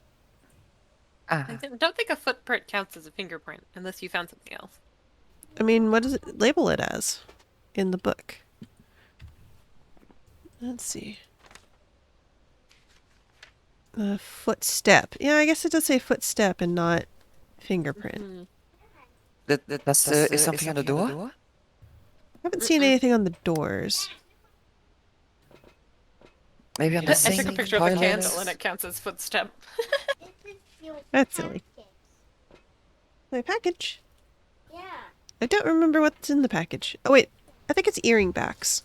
Ah, I don't think a footprint counts as a fingerprint unless you found something else. I mean, what does it label it as in the book? Let's see. Footstep. Yeah, I guess it does say footstep and not fingerprint. is something on the door? I haven't seen anything on the doors. Maybe on I the took a sink, picture of the toilets? candle and it counts as footstep. This is your That's silly. package. My package. Yeah. I don't remember what's in the package. Oh wait, I think it's earring backs.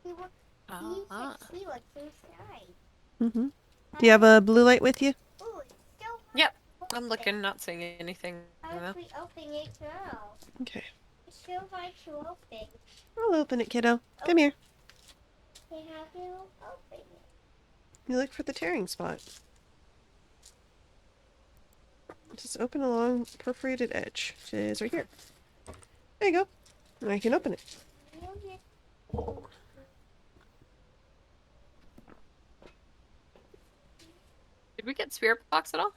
See what, Ah. see what's inside. Mm-hmm. Do you have a blue light with you? Oh, it's still Yep. I'm looking, not seeing anything. How though. do we open it now? Okay. It's still like to open. I'll open it, kiddo. Come here. They have to open it. You look for the tearing spot. Just open along perforated edge, which is right here. There you go. And I can open it. Did we get spirit box at all?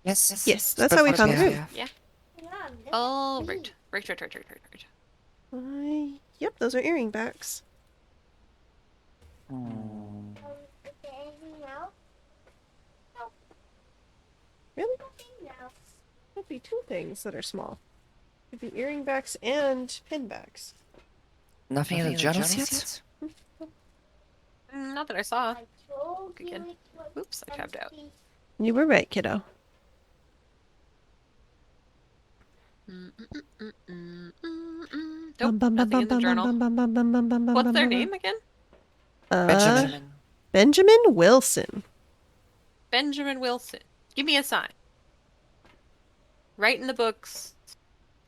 Yes. Yes, that's how we found the room. Yeah. Mom, look Oh, at right. me. Right. Yep, those are earring backs. Is there anything else? Really? Nothing else. Could be two things that are small. Could be earring backs and pin backs. Nothing in the journals yet? Not that I saw. I told you Again. it was Oops, I tabbed out. something. You were right, kiddo. Nope, nothing in the journal. What's their name again? Benjamin. Benjamin Wilson. Benjamin Wilson. Give me a sign. Write in the books.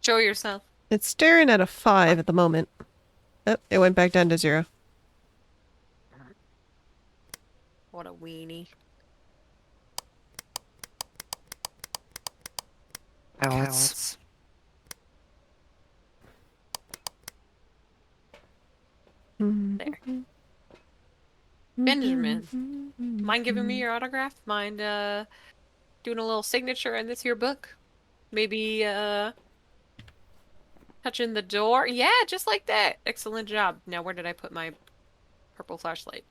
Show yourself. It's staring at a 5 at the moment. Oh, it went back down to 0. What a weenie. Cowards. There. Benjamin. Mind giving me your autograph? Mind doing a little signature in this here book? Maybe touching the door? Yeah, just like that. Excellent job. Now where did I put my purple flashlight?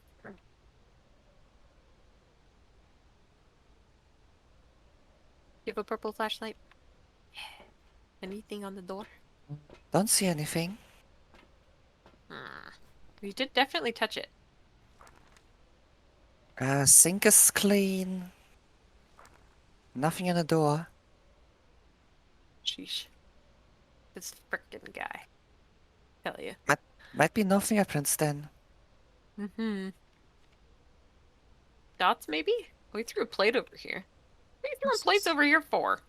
You have a purple flashlight? Yeah. Anything on the door? Don't see anything. You did definitely touch it. Sink is clean. Nothing on the door. Sheesh. This frickin' guy. Tell you. Might be no fingerprints then. Mm-hmm. Dots, maybe? We threw a plate over here. What are you throwing plates over here for?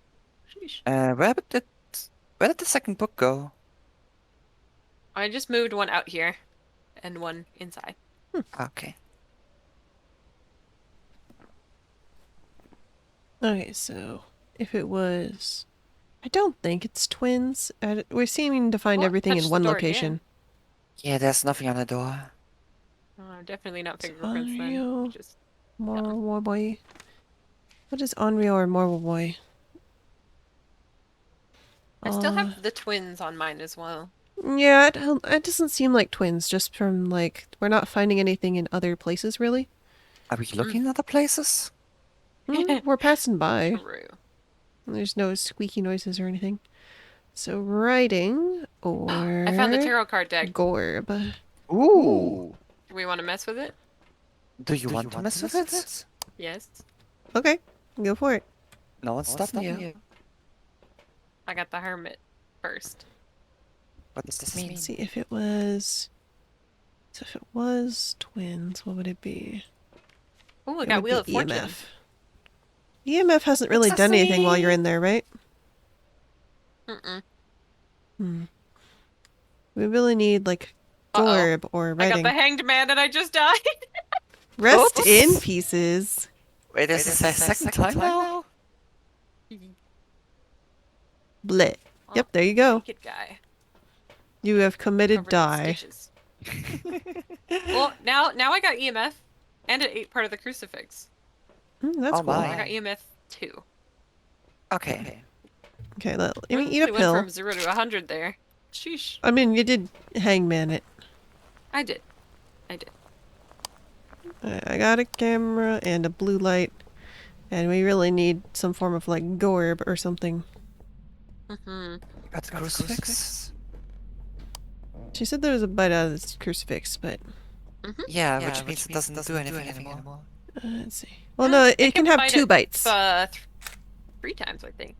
Sheesh. Where did the second book go? I just moved one out here and one inside. Okay. Okay, so if it was I don't think it's twins. We're seeming to find Oh, everything touch in the one door location. Yeah, there's nothing on the door. Oh, definitely not It's fingerprints then. Unreal. Just Marble boy. What is Unreal or Marble boy? I still have the twins on mine as well. Yeah, it doesn't seem like twins, just from, like, we're not finding anything in other places, really. Are we looking in other places? We're passing by. True. There's no squeaky noises or anything. So, writing or... I found the tarot card deck. Gorb. Ooh. Do we want to mess with it? Do you want to mess with it? Yes. Okay, go for it. No one's stopping you. I got the hermit first. What does this mean? Let's see if it was... So if it was twins, what would it be? Oh, we It got would Wheel of be Fortune. EMF. EMF hasn't really done anything while you're in there, right? Mm-mm. We really need, like, Uh-oh. Gorb or I got writing. the Hanged Man and I just died. Rest Oops. in pieces. Wait, is this the second time now? Bleh. Yep, there you go. Naked guy. You have committed Covered in die. stitches. Well, now I got EMF, and it ate part of the crucifix. That's Oh cool. my. I got EMF 2. Okay. Okay, let me Really eat a went pill. from 0 to 100 there. Sheesh. I mean, you did hangman it. I did. I did. I got a camera and a blue light. And we really need some form of, like, Gorb or something. Mm-hmm. Got the crucifix? She said there was a bite out of this crucifix, but... Yeah, which means it doesn't do anything anymore. let's see. Well, no, it can have bite 2 it, bites. 3 times, I think.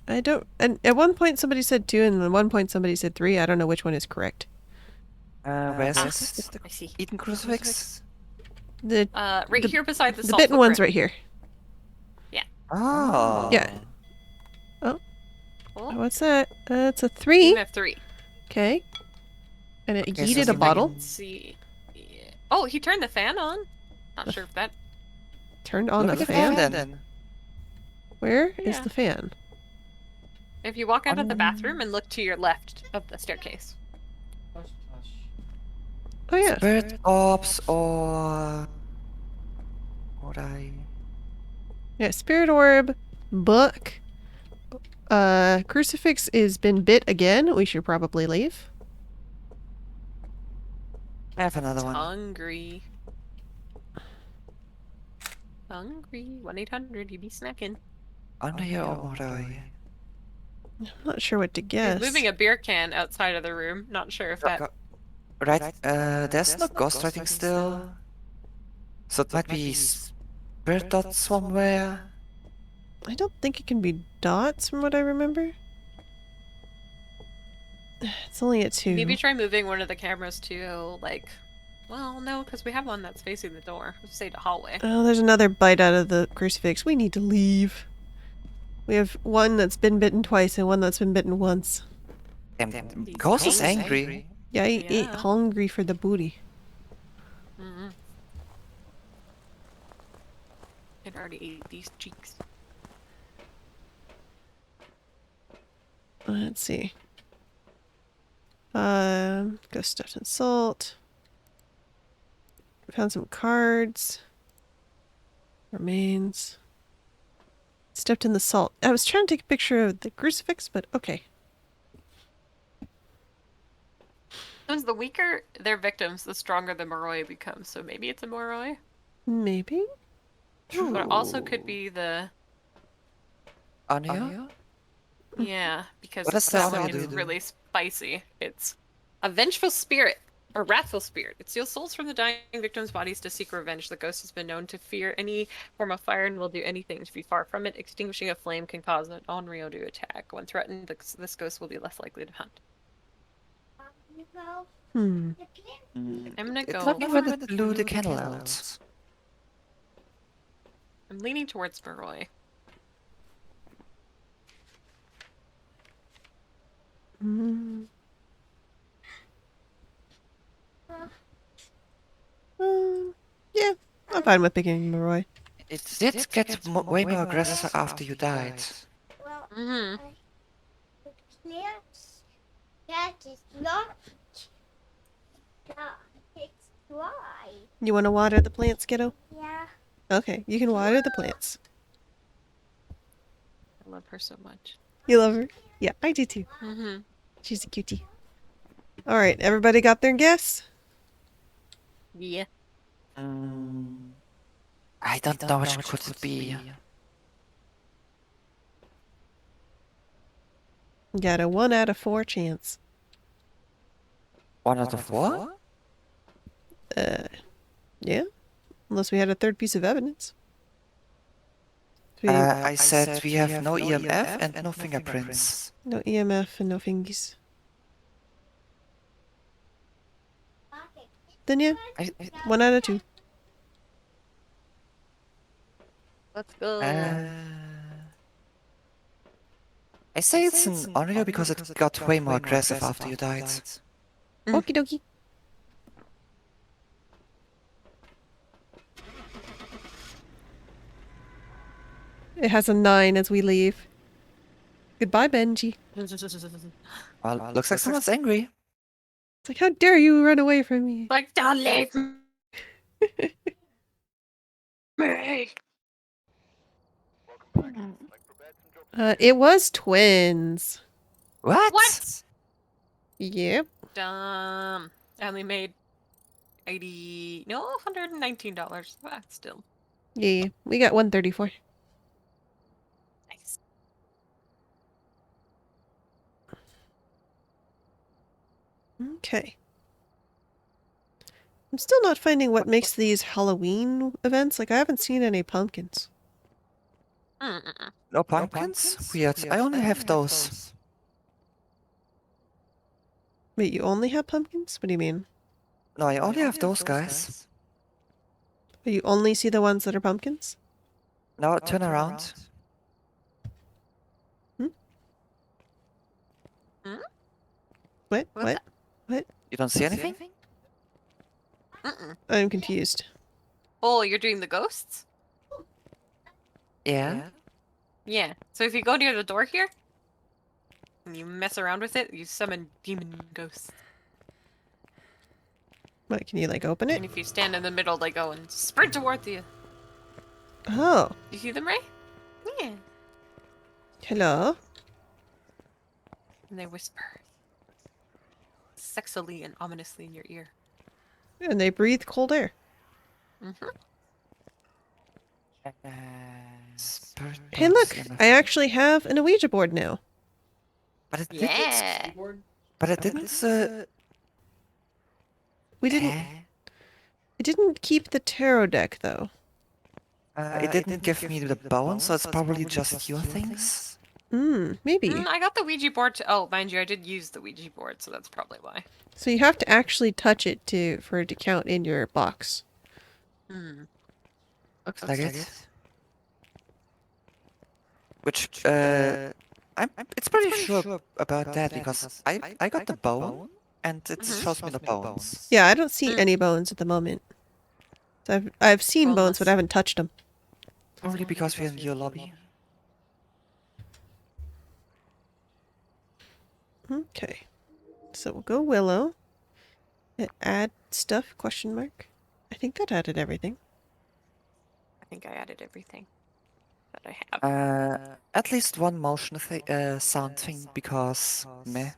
I don't... And at one point somebody said 2, and at one point somebody said 3. I don't know which one is correct. Where's Ah, this? I see. Eaten crucifix? The Right the- here beside the the salt bitten one's footprint. right here. Oh. Yeah. Oh, What's that? It's a 3. EMF 3. Okay. And it Okay, so yeeted see a if I bottle. can- Let's see. Yeah. Oh, he turned the fan on. Not sure if that. Turned on Look the at the fan. then. Where is Yeah. the fan? If you walk out of the bathroom and look to your left of the staircase. Hush, hush. Oh yeah. Spirit orbs or... Would I... Yeah, spirit orb, book. Crucifix is been bit again. We should probably leave. I have another one. Hungry. Hungry. 1-800. You be snacking. Under here or would I... I'm not sure what to He's guess. moving a beer can outside of the room. Not sure if that. Right, there's no ghostwriting still. So it might be spirit dots somewhere. I don't think it can be dots from what I remember. It's only at 2. Maybe try moving one of the cameras to, like. Well, no, because we have one that's facing the door. Let's say the hallway. Oh, there's another bite out of the crucifix. We need to leave. We have one that's been bitten twice and one that's been bitten once. Damn, Ghost is angry. Yeah, I ate Yeah. hungry for the booty. Mm-hmm. It already ate these cheeks. Let's see. Ghost stuffed in salt. Found some cards. Remains. Stepped in the salt. I was trying to take a picture of the crucifix, but okay. Because the weaker their victims, the stronger the Moroi becomes. So maybe it's a Moroi. Maybe? But it also could be the. Under here? Yeah, because What does that that one do? is really spicy. It's a vengeful spirit, or wrathful spirit. It steals souls from the dying victims' bodies to seek revenge. The ghost has been known to fear any form of fire and will do anything to be far from it. Extinguishing a flame can cause an Onryo to attack. When threatened, this ghost will be less likely to hunt. You go. Hmm. The plant. I'm gonna It's go. like when it blew the candle out. I'm leaning towards Moroi. Mm. Yeah, I'm fine with picking Leroy. It did get way more aggressive after you died. Well, Mm-hmm. plants. That is not. It's dry. You want to water the plants, kiddo? Yeah. Okay, you can water the plants. I love her so much. You love her? Yeah, I do too. Mm-hmm. She's a cutie. All right, everybody got their guess? Yeah. I don't know which could it be. You got a 1 out of 4 chance. 1 out of 4? Yeah? Unless we had a third piece of evidence. I said we have no EMF and no fingerprints. No EMF and no fingies. Then yeah, I, 1 out of 2. Let's go. I say it's an audio because it got way more aggressive after you died. Okie dokie. It has a 9 as we leave. Goodbye, Benji. Well, looks like someone's angry. It's like, how dare you run away from me? Like, don't leave me. It was twins. What? Yep. Dumb. I only made $119. Ah, still. Yeah, we got 134. Nice. Okay. I'm still not finding what makes these Halloween events. Like, I haven't seen any pumpkins. Mm-mm. No pumpkins? Weird. I only have those. Wait, you only have pumpkins? What do you mean? No, I only have those guys. But you only see the ones that are pumpkins? Now turn around. What? What's What? What? You don't see anything? Mm-mm. I'm confused. Oh, you're doing the ghosts? Yeah. Yeah. So if you go near the door here, and you mess around with it, you summon demon ghosts. What, can you, like, open it? And if you stand in the middle, they go and sprint towards you. Oh. You see them, Ray? Yeah. Hello? And they whisper sexily and ominously in your ear. And they breathe cold air. Mm-hmm. Hey, look! I actually have an Ouija board now. But it didn't. Yeah. Keyboard? But it didn't. We didn't... It didn't keep the tarot deck, though. It didn't give me the bone, so it's probably just your things. Maybe. I got the Ouija board to... Oh, mind you, I did use the Ouija board, so that's probably why. So you have to actually touch it for it to count in your box. Hmm. Looks like it. Which, it's pretty sure about that because I got the bone and it shows me the bones. Yeah, I don't see any bones at the moment. So I've seen bones, but I haven't touched them. Probably because we're in your lobby. Okay. So we'll go Willow. Add stuff, question mark. I think that added everything. I think I added everything that I have. At least one motion sound thing because meh.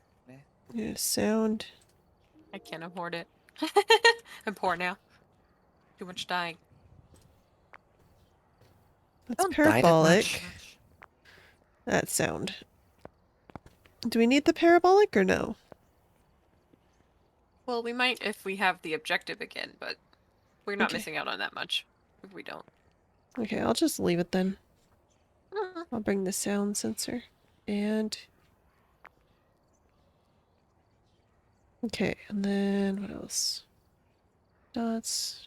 Yeah, sound. I can't afford it. I'm poor now. Too much dying. That's Don't die that parabolic. much. That sound. Do we need the parabolic or no? Well, we might if we have the objective again, but we're not Okay. missing out on that much if we don't. Okay, I'll just leave it then. Mhm. I'll bring the sound sensor. And... Okay, and then what else? Dots.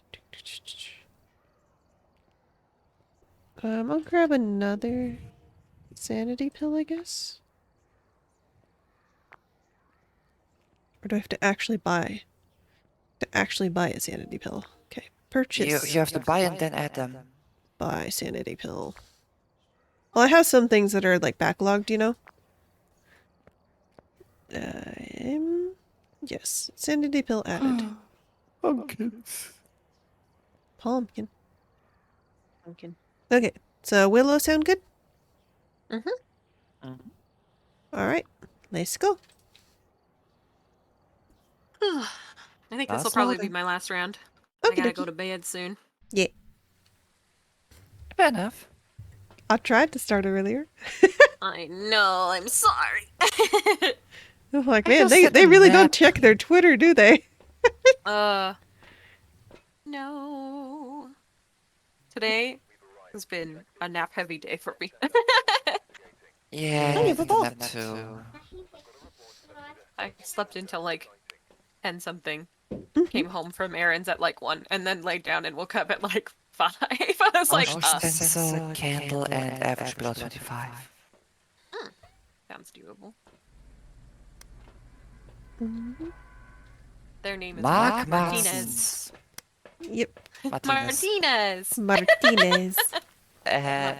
I'll grab another sanity pill, I guess. Or do I have to actually buy? To actually buy a sanity pill. Okay, purchase. You have to buy and then add them. Buy sanity pill. Well, I have some things that are like backlogged, you know? Yes, sanity pill added. Pumpkins. Pumpkin. Pumpkin. Okay, so Willow sound good? Mm-hmm. All right, let's go. I think this will That's probably loading. be my last round. I Okie gotta dokie. go to bed soon. Yeah, Fair enough. I tried to start earlier. I know. I'm sorry. I'm like, I man, just they had they a really don't nap. check their Twitter, do they? No. Today has been a nap heavy day for me. Yeah, I I give a need a ball. nap too. I slept until like 10 something. Mhm. Came home from errands at like 1 and then laid down and woke up at like 5. I was like, Motion sensor, candle, and average below 25. sounds doable. Mhm. Their name is Mark Martinez. Martins. Yep, Martinez. Martinez. Martinez.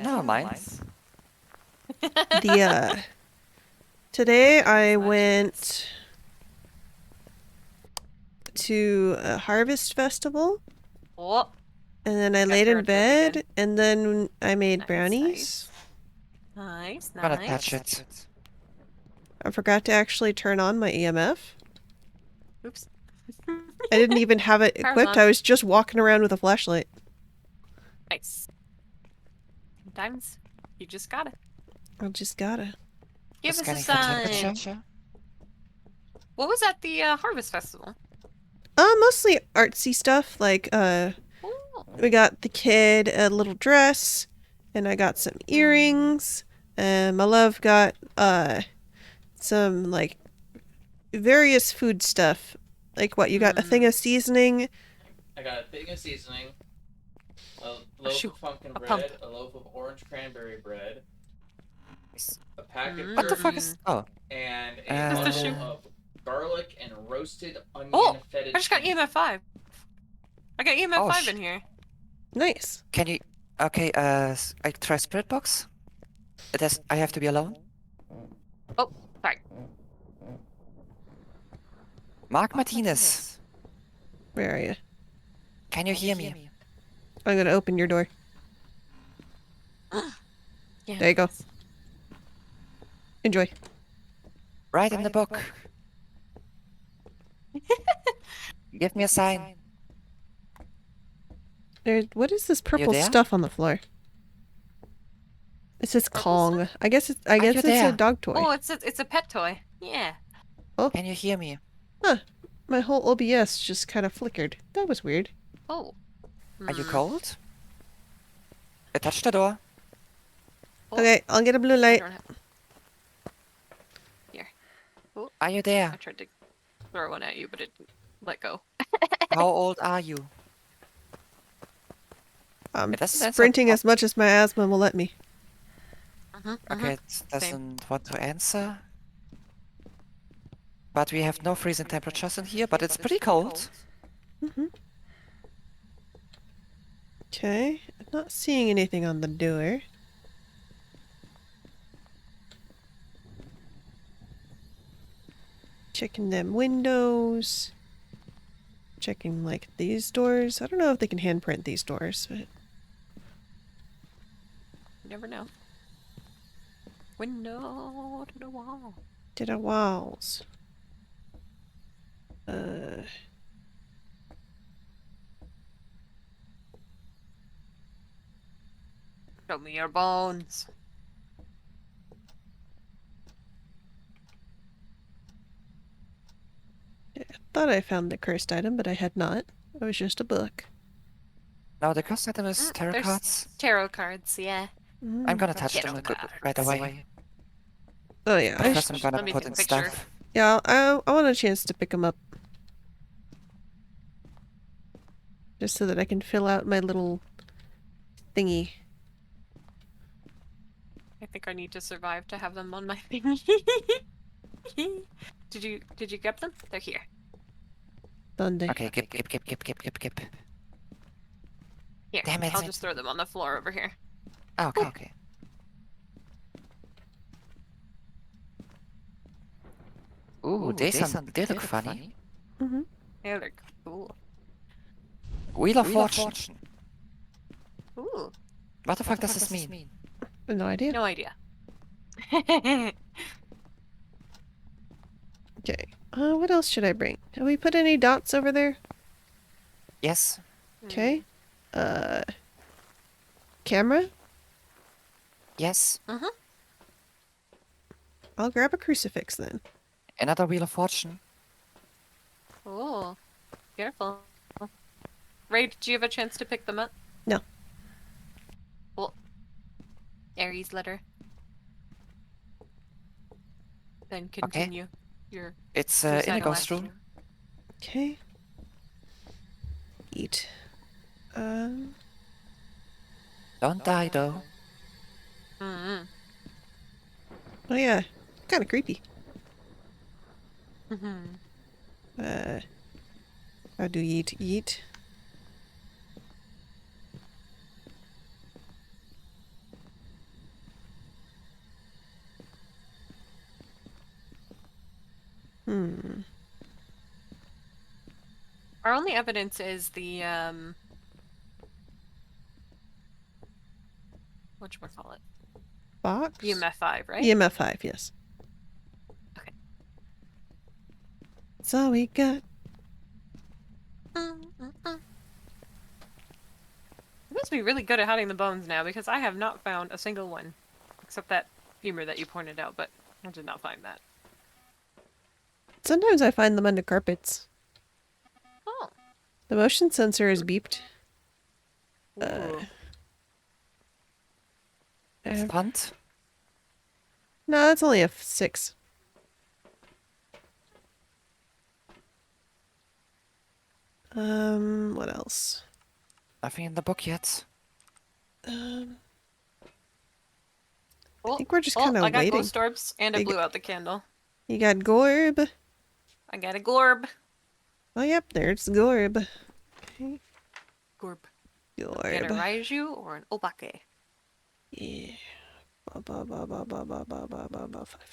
No, mine. The today I went to a harvest festival, Oh, and then I Got laid in Euro trip again. bed, and then I made Nice, brownies. nice, I'm gonna nice. patch it. I forgot to actually turn on my EMF. Oops. I didn't even have it Power's equipped. on. I was just walking around with a flashlight. Nice. Sometimes you just gotta. I just gotta. Give us a Scanning for sign. temperature. What was at the Harvest Festival? Mostly artsy stuff. Like, Ooh. we got the kid a little dress, and I got some earrings, and my love got, some, like, various food stuff. Like, what, you got a thing of seasoning? I got a thing of seasoning, a loaf shoot, of pumpkin a bread, pump. a loaf of orange cranberry bread, Nice. a pack of What the fuck jerky, is... Oh. and a Just a bundle shoe. of garlic and roasted onion Oh, fettuccine. I just got EMF 5. I got EMF Oh, 5 in here. Nice. Can you... Okay, I try spirit box? I have to be alone? Oh, sorry. Mark Martinez. Where are you? Can you hear me? I'm gonna open your door. Yeah. There you go. Enjoy. Right in the book. Give me a sign. What is this purple there? stuff on the floor? It says Purple Kong. I guess it's a you there? dog toy. Oh, it's a pet toy. Yeah. Can you hear me? My whole OBS just kind of flickered. That was weird. Oh. Are you Hmm. cold? I touched the door. Oh, Okay, I'll get a blue I light. don't have... Here. Are you I there? tried to throw one at you, but it didn't let go. How old are you? I'm It doesn't answer sprinting pop- as much as my asthma will let me. Okay, it doesn't want to answer. But we have no freezing temperatures in here, but it's pretty cold. Okay, I'm not seeing anything on the door. Checking them windows. Checking, like, these doors. I don't know if they can handprint these doors, but... You never know. Window to the wall. To the walls. Show me your bones. Thought I found the cursed item, but I had not. It was just a book. Now the cost item is tarot There's cards. tarot cards, yeah. I'm gonna touch Tarot them cards. right away. Oh yeah, I Because I'm gonna Let me put take in a picture. stuff. yeah. I want a chance to pick them up, just so that I can fill out my little thingy. I think I need to survive to have them on my thing. Did you get them? They're here. Sunday. Okay, kip. Here. Damn it. I'll just throw them on the floor over here. Oh, okay. Ooh, they look funny. Mm-hmm. Yeah, they're cool. Wheel of Fortune. Ooh, What the fuck does this mean? No idea. no idea. Okay. What else should I bring? Have we put any dots over there? Yes. Okay. Camera? Yes. Mm-hmm. I'll grab a crucifix then. Another Wheel of Fortune. Oh, careful. Ray, did you have a chance to pick them up? No. Well, Aries letter. Then continue your It's in a suicidal ghost act. room. Okay. Eat. Don't die though. Mm-hmm. Oh yeah. Kind of creepy. Mm-hmm. How do you eat? Eat. Hmm. Our only evidence is the whatchamacallit? Box? EMF 5, right? EMF 5, yes. Okay. That's all we got. You must be really good at hiding the bones now, because I have not found a single one. Except that femur that you pointed out, but I did not find that. Sometimes I find them under carpets. Oh. The motion sensor is beeped. Ooh. Punt. No, that's only a 6. What else? Nothing in the book yet. I Oh, think we're just oh, kind of I got waiting. ghost orbs, and I Big- blew out the candle. You got Gorb. I got a glorb. Oh, yep, there's Gorb. Gorb. Gorb. Get a Raiju or an Obake? Yeah. Ba, 5.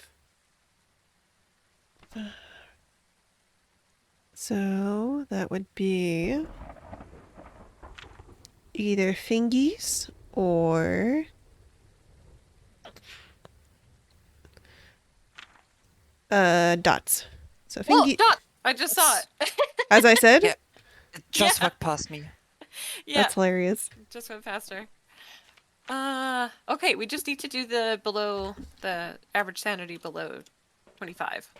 So that would be either fingies or dots. So Whoa, fingy, Dot! I just saw it. as I said, Yeah. It just Yeah. walked past me. Yeah, that's hilarious. just went faster. Okay, we just need to do the average sanity below 25.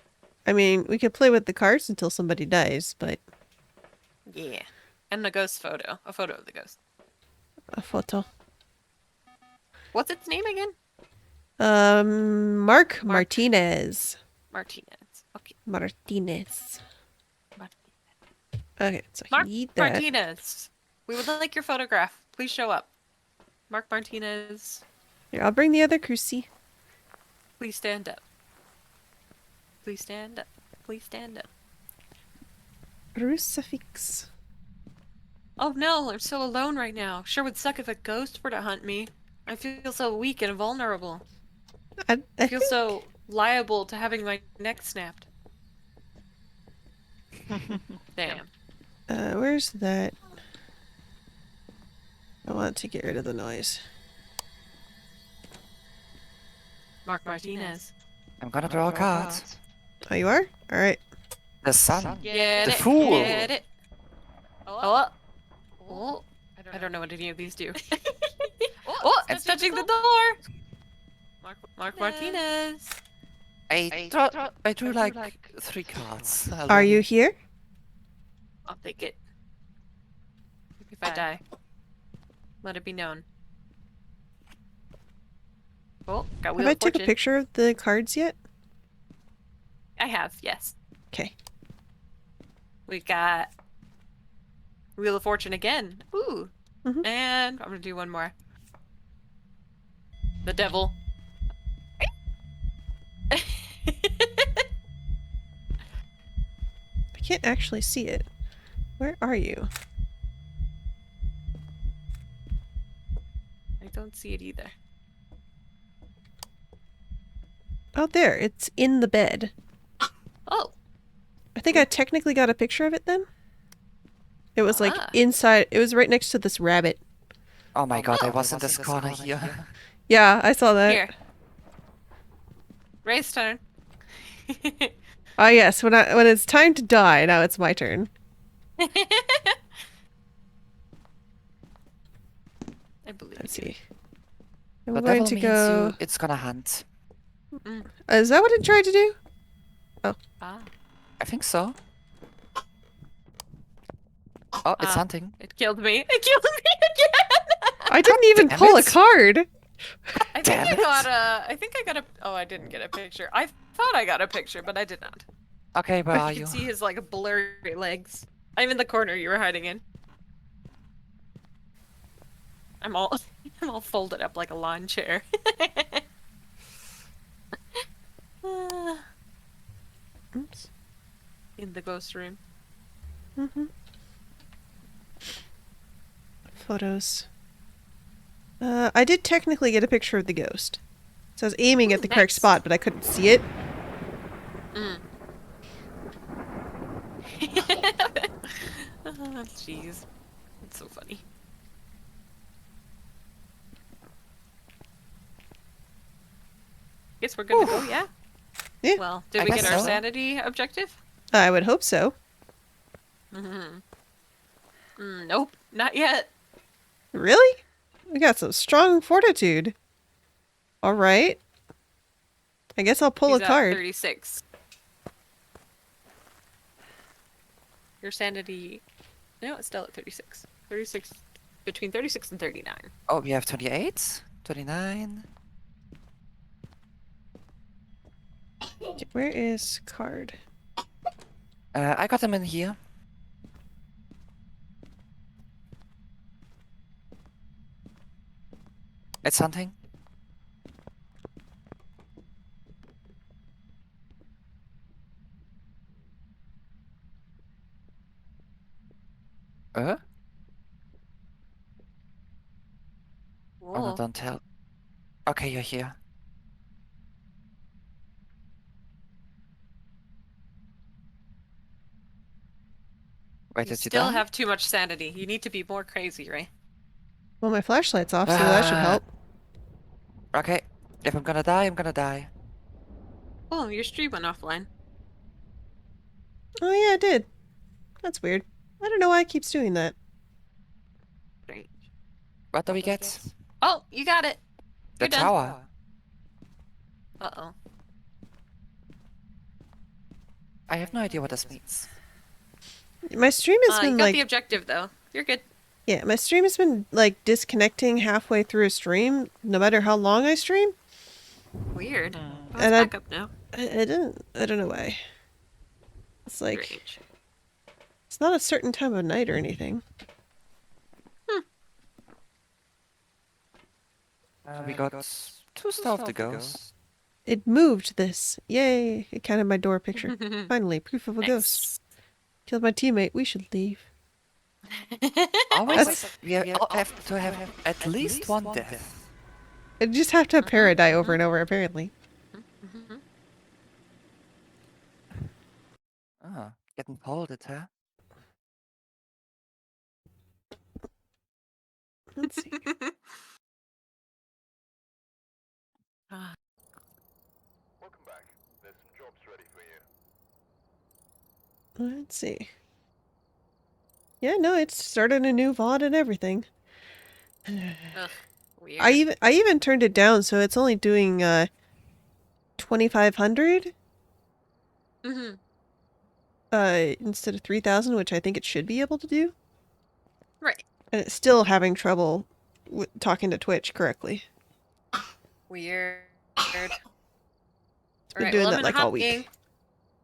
I mean, we could play with the cards until somebody dies, but Yeah. And the ghost photo. A photo of the ghost. a photo. What's its name again? Mark Martinez. Martinez. Okay. Martinez. Martinez. Okay, so Mark he need that. Martinez. We would like your photograph. Please show up. Mark Martinez. Here, I'll bring the other cruci. Please stand up. Please stand up. Please stand up. Crucifix. Oh no, I'm so alone right now. Sure would suck if a ghost were to hunt me. I feel so weak and vulnerable. I I feel think- so liable to having my neck snapped. Damn. Where's that? I want to get rid of the noise. Mark Martinez. I'm gonna draw a card. Oh, you are? Alright. The sun. Get The it. fool. Get it. Oh. Oh. I don't know what any of these do. Oh, it's touching the door. Mark Martinez. I drew like 3 cards. Are you here? I'll take it. If I die, let it be known. Oh, got Have Wheel I of took a Fortune. picture of the cards yet? I have, yes. Okay. We got Wheel of Fortune again. Ooh. Mhm. And I'm gonna do one more. The devil. I can't actually see it. Where are you? I don't see it either. Oh, there. It's in the bed. Oh. I think I technically got a picture of it then. It was like Ah. inside. It was right next to this rabbit. Oh my god, I Oh. was in this corner here. Yeah, I saw that. Here. Ray's turn. Ah, yes. When it's time to die, now it's my turn. I believe Let's you. see. I'm The going devil to means go. it's gonna hunt. Is that what it tried to do? Ah. I think so. Oh, it's Ah. hunting. It killed me. It killed me again. I didn't even damn pull a it. card. I think Damn I it. got a. I think I got a. Oh, I didn't get a picture. I thought I got a picture, but I did not. Okay, where are You you? can see his like blurry legs. I'm in the corner you were hiding in. I'm all I'm all folded up like a lawn chair. Oops. In the ghost room. Photos. I did technically get a picture of the ghost. So I was aiming at the correct Nice. spot, but I couldn't see it. Oh, jeez. It's so funny. Guess we're good to go, yeah? Yeah. Well, did I we get guess our so. sanity objective? I would hope so. Nope, not yet. Really? We got some strong fortitude. All right. I guess I'll pull He's a at card. 36. Your sanity... No, it's still at 36. 36... Between 36 and 39. Oh, we have 28, 29. Where is card? I got them in here. It's hunting. Oh, no, Whoa. don't tell. Okay, you're here. Wait, You did you still die? have too much sanity. You need to be more crazy, right? Well, my flashlight's off, so that should help. Okay, if I'm gonna die, I'm gonna die. Oh, your stream went offline. Oh yeah, it did. That's weird. I don't know why it keeps doing that. Great. What do we get? Oh, you got it. The You're done. tower. Uh-oh. I have no idea what this means. My stream has You been got like, the objective, though. You're good. yeah, my stream has been like disconnecting halfway through a stream, no matter how long I stream. Weird. Oh, it's And I- back up now. I don't know why. It's like, Strange. it's not a certain time of night or anything. We got two stuff to go. It moved this. Yay! It counted my door picture. Finally, proof of a ghost. Nice. Killed my teammate. We should leave. Always, we have to have at least one death. I just have to have Para die over and over, apparently. Ah, getting folded, huh? Let's see. Ah, Welcome back. There's some jobs ready for you. Let's see. Yeah, no, it's started a new VOD and everything. ugh, weird. I even turned it down, so it's only doing 2,500 Mhm. instead of 3,000, which I think it should be able to do. Right. And it's still having trouble with talking to Twitch correctly. Weird. Been Alright, doing well, that I'm in like a hot all week. game.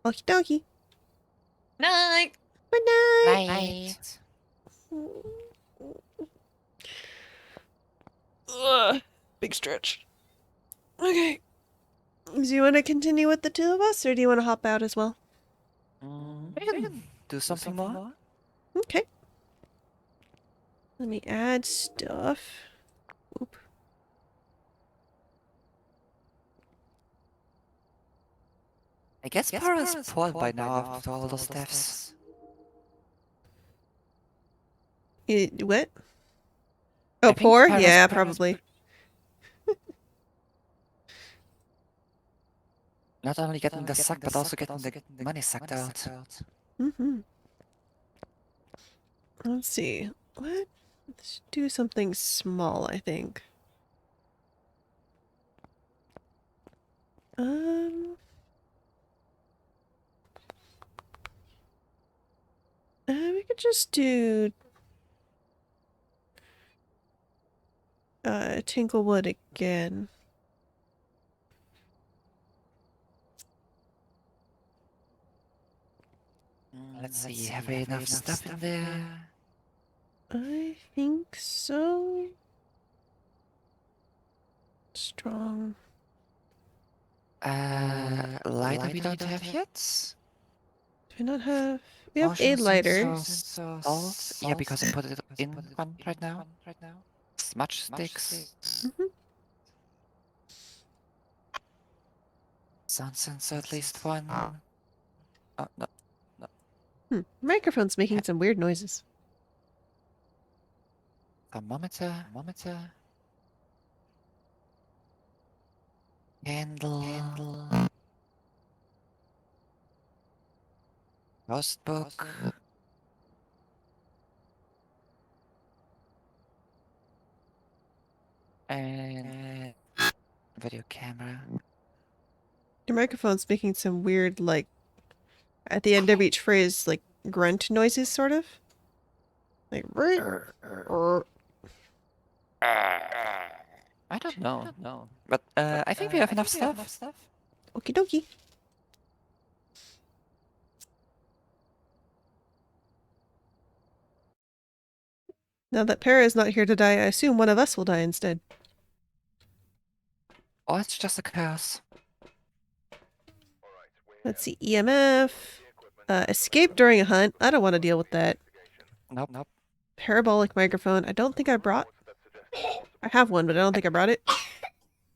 Okie dokie. Night. Good night. Night. Ugh, big stretch. Okay. Do you want to continue with the two of us, or do you want to hop out as well? We can do something more. Okay. Let me add stuff. Oop. I guess Para's poor by now after all those deaths. What? I Oh, think poor? Para's- Yeah, Para's probably. Not only getting the suck, but also getting the money sucked out. Mm-hmm. Let's see. What? Let's do something small, I think. Um... we could just do Tinklewood again. Let's see, have we enough stuff in there? I think so. Strong. Lighter we don't have yet? Do we not have? We have Motion 8 lighters. Salt? Yeah, because I put it in one right now. Smudge sticks. Mm-hmm. Sound sensor at least one. Oh, no. Microphone's making some weird noises. Thermometer. Candle. Ghost book. And video camera. Your microphone's making some weird, like, at the end of each phrase, like, grunt noises, sort of. Like, I don't know. But I think we have enough stuff. okie dokie. Now that Para is not here to die, I assume one of us will die instead. Oh, it's just a curse. Let's see, EMF. Escape during a hunt. I don't want to deal with that. Nope. Parabolic microphone. I don't think I brought. I have one, but I don't think I brought it.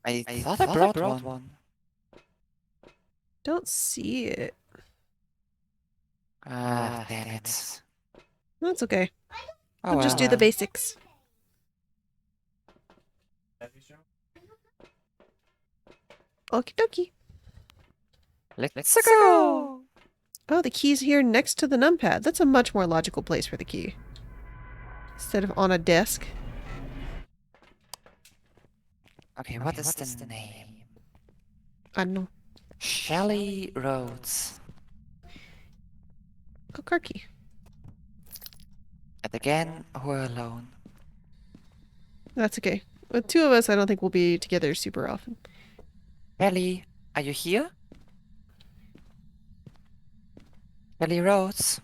I thought I brought one. Don't see it. Ah, damn it. That's okay. Oh, I'll just do the basics. Okie dokie. Let's go! Oh, the key's here next to the numpad. That's a much more logical place for the key. Instead of on a desk. Okay, what is the name? I don't know. Shelley Rhodes. Oh, car key. And again, we're alone. That's okay. With 2 of us, I don't think we'll be together super often. Shelley, are you here? Shelley Rhodes?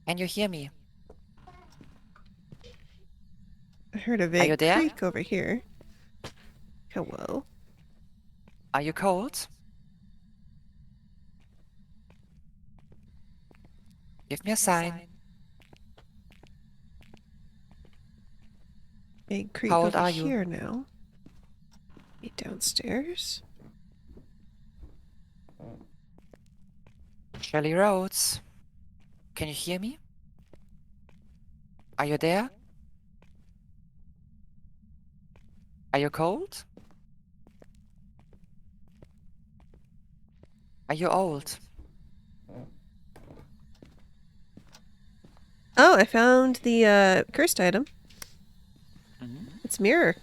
Can you hear me? I heard a you vague there? creak over here. Hello. Are you cold? Give me a sign. Vague creak How old over are you? here now. Be downstairs. Shelley Rhodes? Can you hear me? Are you there? Are you cold? Are you old? Oh, I found the cursed item. Mhm. It's mirror.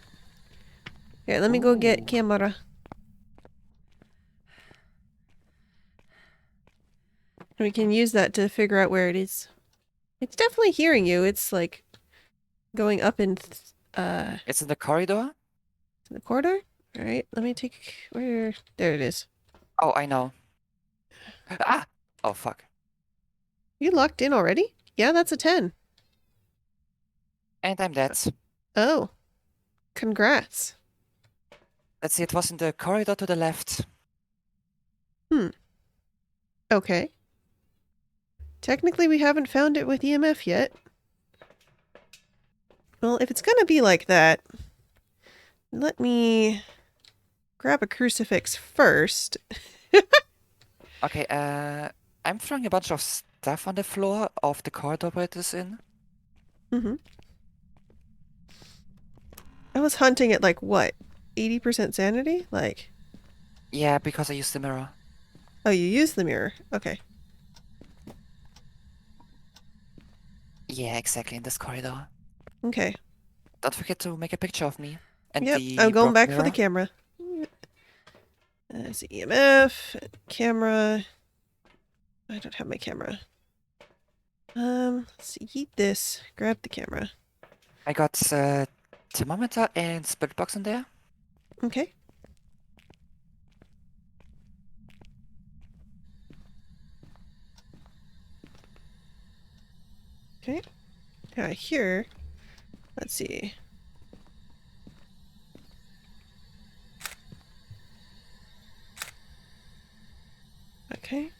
Here, let me go get camera. We can use that to figure out where it is. It's definitely hearing you. It's like going up in It's in the corridor? the corridor. All right, let me take where. There it is. Oh, I know. Ah! Oh, fuck. You locked in already? Yeah, that's a 10. And I'm dead. Oh, congrats. Let's see, it was in the corridor to the left. Okay. Technically, we haven't found it with EMF yet. Well, if it's gonna be like that, let me grab a crucifix first. Okay, I'm throwing a bunch of stuff on the floor of the corridor where it is in. Mm-hmm. I was hunting at like what? 80% sanity? Like, Yeah, because I used the mirror. oh, you used the mirror. Okay. Yeah, exactly, in this corridor. Okay. Don't forget to make a picture of me and Yep. the I'm going broken back for the mirror. camera. There's the EMF, camera. I don't have my camera. Let's see, eat this. Grab the camera. I got thermometer and spirit box in there. Okay. Okay. Here. Let's see. Okay.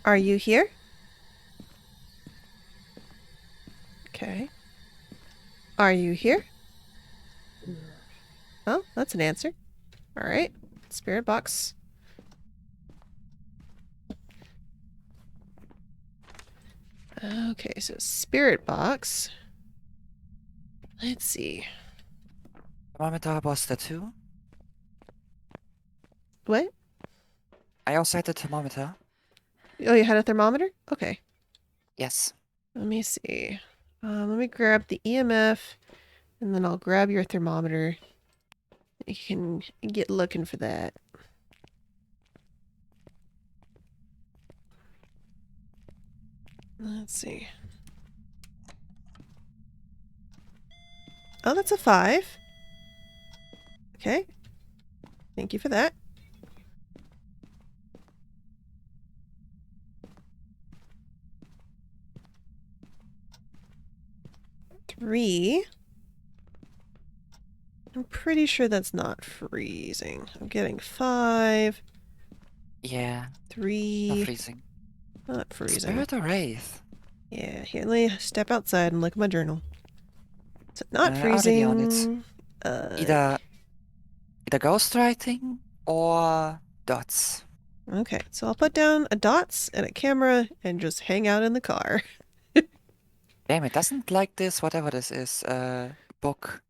Are you here? Okay. Are you here? Oh, that's an answer. All right. Spirit box. Okay, so spirit box. Let's see. Thermometer was there too. What? I also had the thermometer. Oh, you had a thermometer? Okay. Yes. Let me see. Let me grab the EMF, and then I'll grab your thermometer. You can get looking for that. Let's see. Oh, that's a 5. Okay. Thank you for that. Three. I'm pretty sure that's not freezing. I'm getting 5, Yeah, not 3. freezing. Not freezing. Spirit or Wraith? Yeah, here, let me step outside and look at my journal. So not Already on it. freezing. Either ghostwriting or dots. Okay, so I'll put down a dots and a camera and just hang out in the car. Damn, it doesn't like this, whatever this is, book.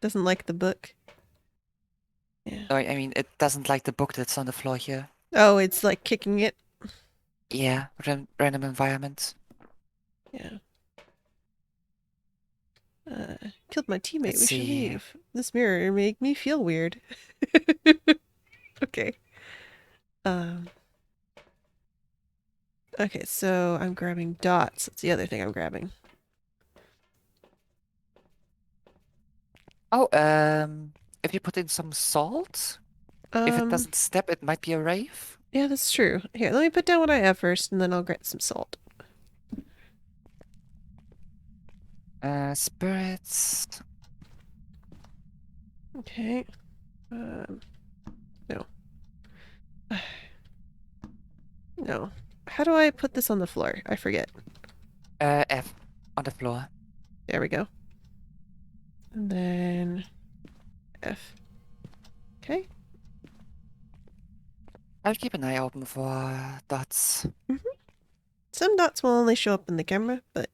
Doesn't like the book. Yeah. No, I mean, it doesn't like the book that's on the floor here. Oh, it's like kicking it. Yeah, random environment. Yeah. Killed my teammate. Let's We should see. leave. This mirror make me feel weird. Okay. Okay, so I'm grabbing dots. That's the other thing I'm grabbing. Oh, if you put in some salt, if it doesn't step, it might be a Wraith. Yeah, that's true. Here, let me put down what I have first, and then I'll grab some salt. Spirits. Okay. No. No. How do I put this on the floor? I forget. F on the floor. There we go. And then F. Okay. I'll keep an eye open for dots. Some dots will only show up in the camera, but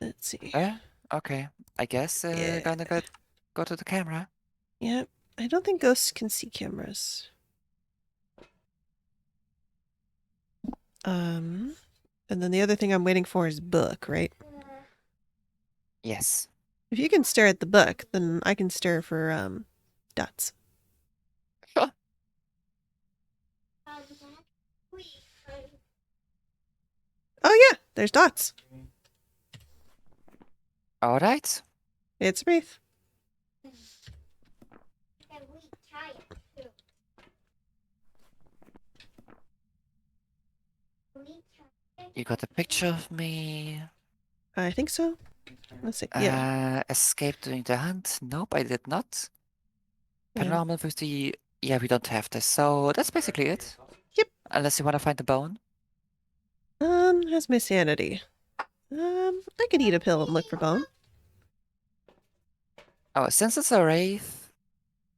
let's see. Okay. I guess Yeah. gonna go to the camera. Yeah, I don't think ghosts can see cameras. And then the other thing I'm waiting for is book, right? Yes. If you can stare at the book, then I can stare for dots. Sure. Oh yeah, there's dots. All right. It's Wraith. You got a picture of me. I think so. Let's see. Yeah. Escape during the hunt. Nope, I did not. Yeah. Paranormal with the... Yeah, we don't have this. So that's basically it. Yep. Unless you want to find the bone. How's my sanity? I could eat a pill and look for bone. Oh, since it's a wraith,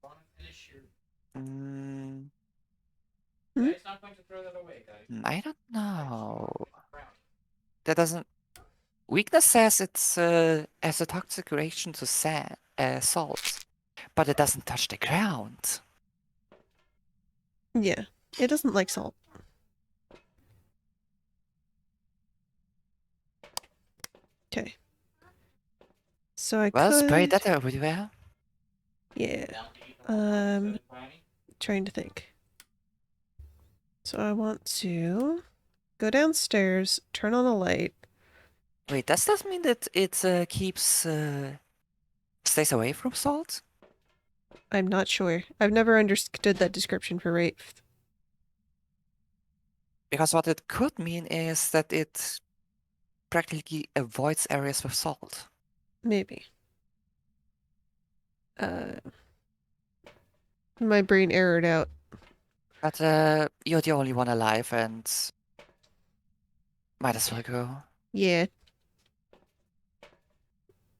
Want to finish your. mm, Guys, not going to throw that away, guys. I don't know. Brown. That doesn't. Weakness says it's as a toxic reaction to salt, but it doesn't touch the ground. Yeah, it doesn't like salt. Okay. So I Well, spray could. that everywhere. Yeah. Down to eat the whole box, Um, good, Brownie. Trying to think. So I want to go downstairs, turn on a light. Wait, does that mean that it keeps stays away from salt? I'm not sure. I've never understood that description for Wraith. Because what it could mean is that it practically avoids areas with salt. Maybe. My brain errored out. But you're the only one alive, and might as well go. Yeah.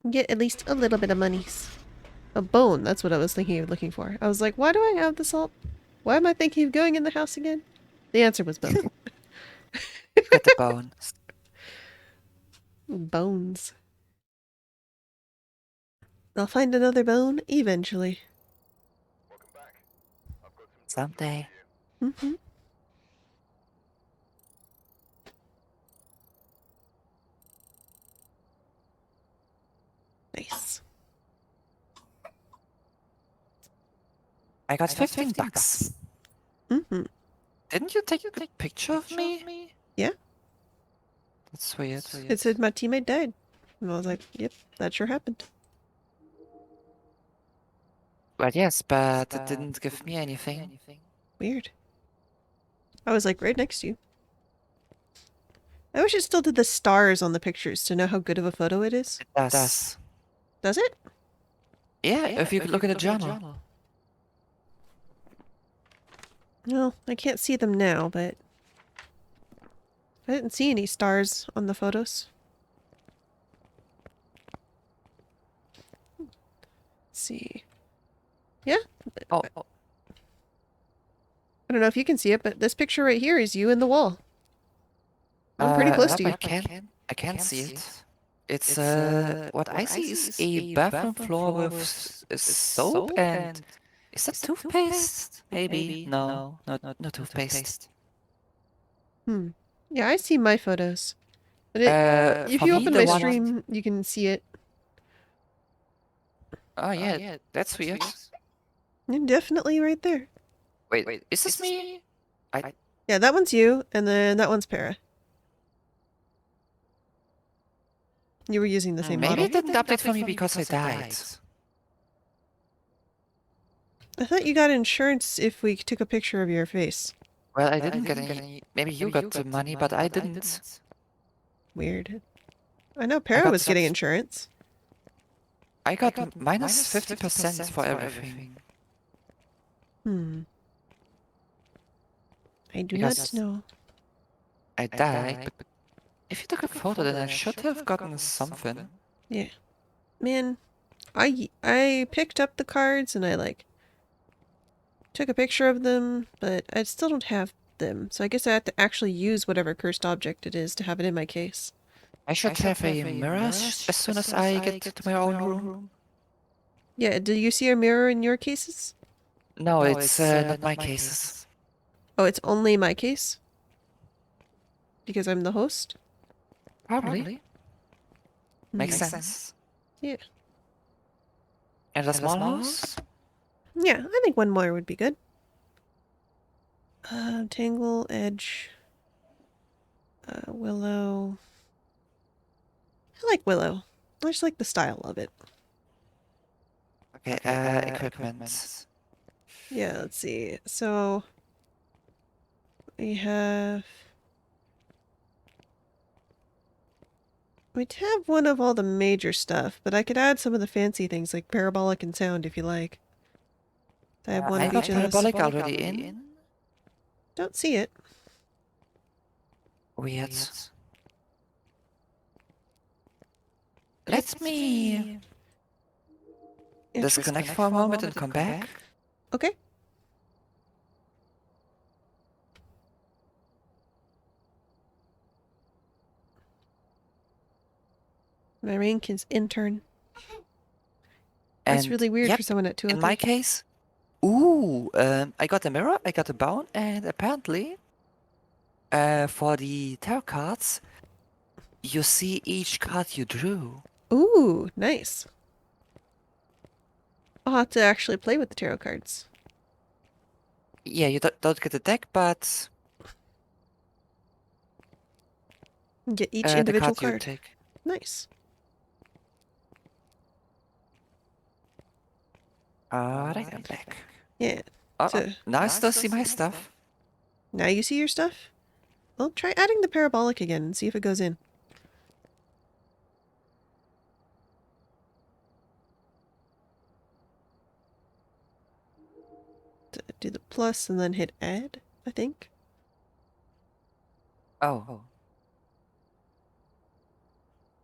Get at least a little bit of monies. A bone, that's what I was thinking of looking for. I was like, why do I have the salt? Why am I thinking of going in the house again? The answer was bone. Got the bone. Bones. I'll find another bone eventually. Welcome back. I've got some jobs ready Someday. for you. Mm-hmm. Nice. I got 15 bucks. Mm-hmm. Didn't you take a picture of me? Yeah. That's weird. It said my teammate died. And I was like, yep, that sure happened. Well, yes, but it didn't give me anything. Weird. I was like right next to you. I wish it still did the stars on the pictures to know how good of a photo it is. It does. Does it? Yeah, if you could look at the journal. No, I can't see them now, but I didn't see any stars on the photos. Let's see. Yeah, Oh, I don't know if you can see it, but this picture right here is you in the wall. I'm pretty close to you. I can't see it. It's what I see is a bathroom floor with soap and is that toothpaste? Maybe. No, not toothpaste. Hmm. Yeah, I see my photos. But if For you me, open the my one. stream, you can see it. Oh yeah, that's weird. You're definitely right there. Wait, is this me? Yeah, that one's you, and then that one's Para. You were using the same Maybe model. it didn't update for me because I died. I thought you got insurance if we took a picture of your face. Well, I didn't get any. Maybe you got the money, but I didn't. Weird. I know Para was getting insurance. I got minus 50% for everything. Hmm. I do Because- not know. I died, but if you took a photo, then I should have gotten something. Man, I picked up the cards and I like took a picture of them, but I still don't have them. So I guess I have to actually use whatever cursed object it is to have it in my case. I should have a mirror as soon as I get to my own room. Yeah, do you see a mirror in your cases? No, it's not my cases. Oh, it's only my case? Because I'm the host? Probably. Makes Hmm. sense. Yeah. And a small house? Yeah, I think one more would be good. Tangle, Edge, Willow. I like Willow. I just like the style of it. Okay, equipment. Yeah, let's see. So we have we'd have one of all the major stuff, but I could add some of the fancy things like parabolic and sound if you like. I have one I of got each of those. parabolic already in. Don't see it. Weird. Let me disconnect for a moment and come back. Okay. My rank is intern. That's And really weird yep, for someone at in my 203. case, I got a mirror, I got a bone, and apparently, for the tarot cards, you see each card you drew. Ooh, nice. I'll have to actually play with the tarot cards. Yeah, you don't get the deck, but Get each the individual card you card. take. Nice. Alright, I'm back. Yeah. Oh, So now I still see my stuff. now you see your stuff? Well, try adding the parabolic again and see if it goes in. Do the plus and then hit add, I think. Oh.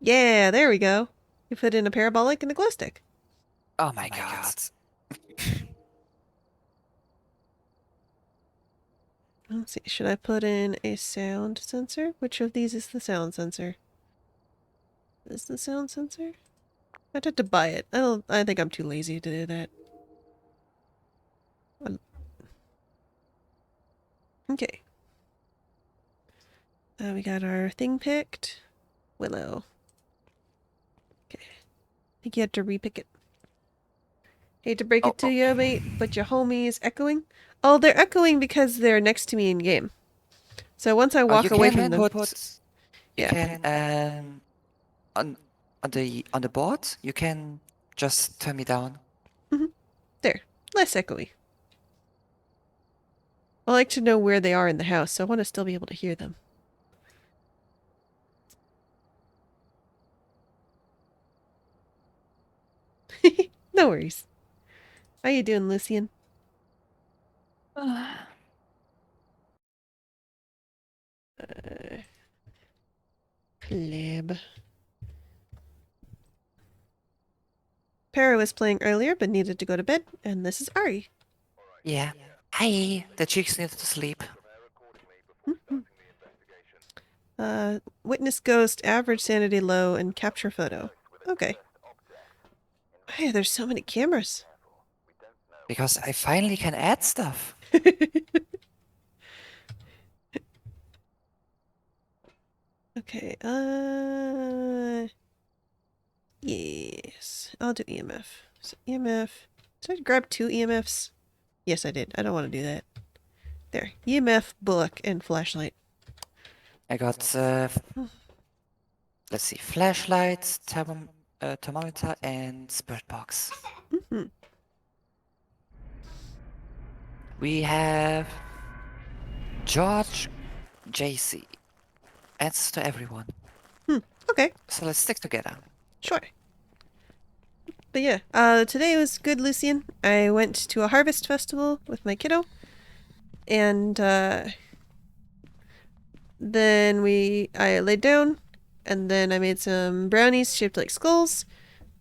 Yeah, there we go. You put in a parabolic and a glow stick. Oh my god. Let's see. Should I put in a sound sensor? Which of these is the sound sensor? Is the sound sensor? I'd have to buy it. I think I'm too lazy to do that. Okay. We got our thing picked. Willow. Okay. I think you have to repick it. Hate to break it to you, mate, but your homie is echoing. Oh, they're echoing because they're next to me in game. So once I walk away from them, You yeah. can on the board you can just turn me down. There, less echoey. I like to know where they are in the house, so I want to still be able to hear them. No worries. How you doing, Lucian? Pleb. Para was playing earlier, but needed to go to bed, and this is Ari. Yeah. Hi. The chicks needed to sleep. Witness ghost, average sanity low, and capture photo. Okay. Hey, there's so many cameras. Because I finally can add stuff. Okay, yes. I'll do EMF. So EMF. Did I grab 2 EMFs? Yes, I did. I don't want to do that. There. EMF, book, and flashlight. I got let's see, flashlights, thermometer, and spirit box. Mhm. We have George, JC. Answers to everyone. Okay, So let's stick together. sure. But yeah, today was good, Lucian. I went to a harvest festival with my kiddo. And, then I laid down. And then I made some brownies shaped like skulls.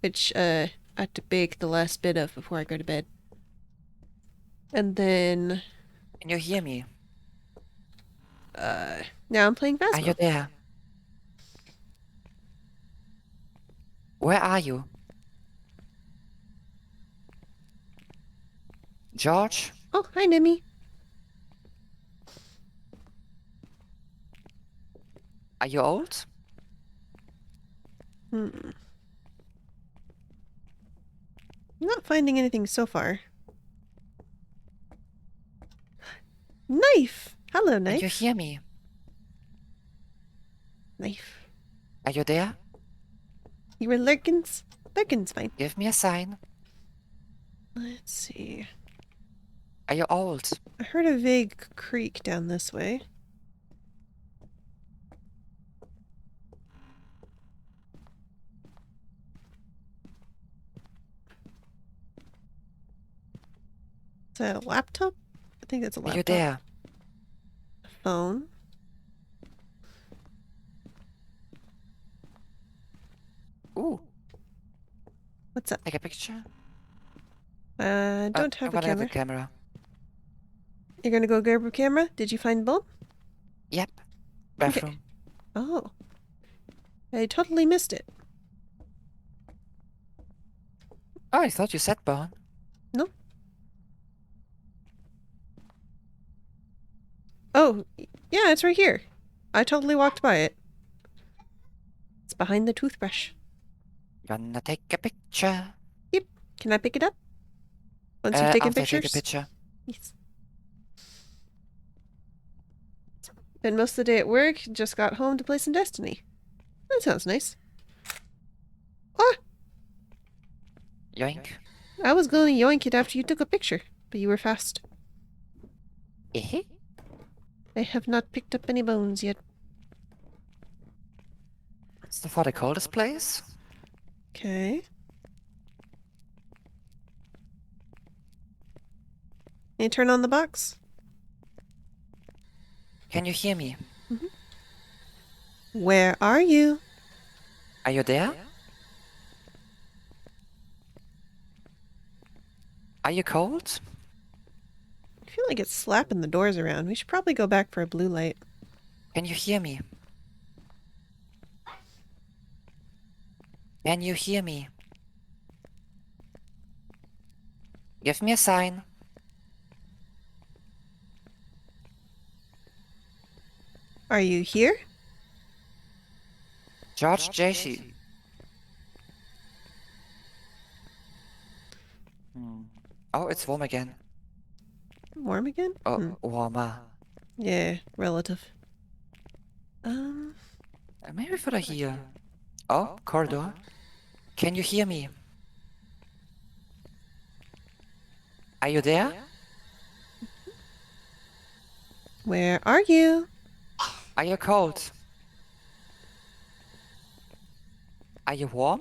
Which, I had to bake the last bit of before I go to bed. And then, Can you hear me? now I'm playing Are you Phasmo. there? Where are you? George? Oh, hi, Nimmy. Are you old? I'm not finding anything so far. Knife! Hello, Can you knife. hear me? Knife. Are you there? You were Lurkins? Lurkins, fine. Give me a sign. Let's see. Are you old? I heard a vague creak down this way. Is that a laptop? I think that's a Are laptop. you there? Phone. Ooh, What's up? take a picture. Don't I'm have a gonna have a camera. camera. You're gonna go grab a camera? Did you find both? Yep. Bathroom. Oh. I totally missed it. Oh, I thought you said barn. No. Oh, yeah, it's right here. I totally walked by it. It's behind the toothbrush. Gonna take a picture. Can I pick it up? Once you've taken After I take a pictures? picture. Yes. Spent most of the day at work, just got home to play some Destiny. That sounds nice. Ah! Yoink. I was going to yoink it after you took a picture, but you were fast. Eh? I have not picked up any bones yet. So for the coldest place? Okay. Can you turn on the box? Can you hear me? Where are you? Are you there? Are you cold? I feel like it's slapping the doors around. We should probably go back for a blue light. Can you hear me? Can you hear me? Give me a sign. Are you here? George JC. Oh, it's warm again. Warm again? Oh, warmer. Yeah, relative. Maybe for here. Oh, corridor. Can you hear me? Are you there? Where are you? Are you cold? Are you warm?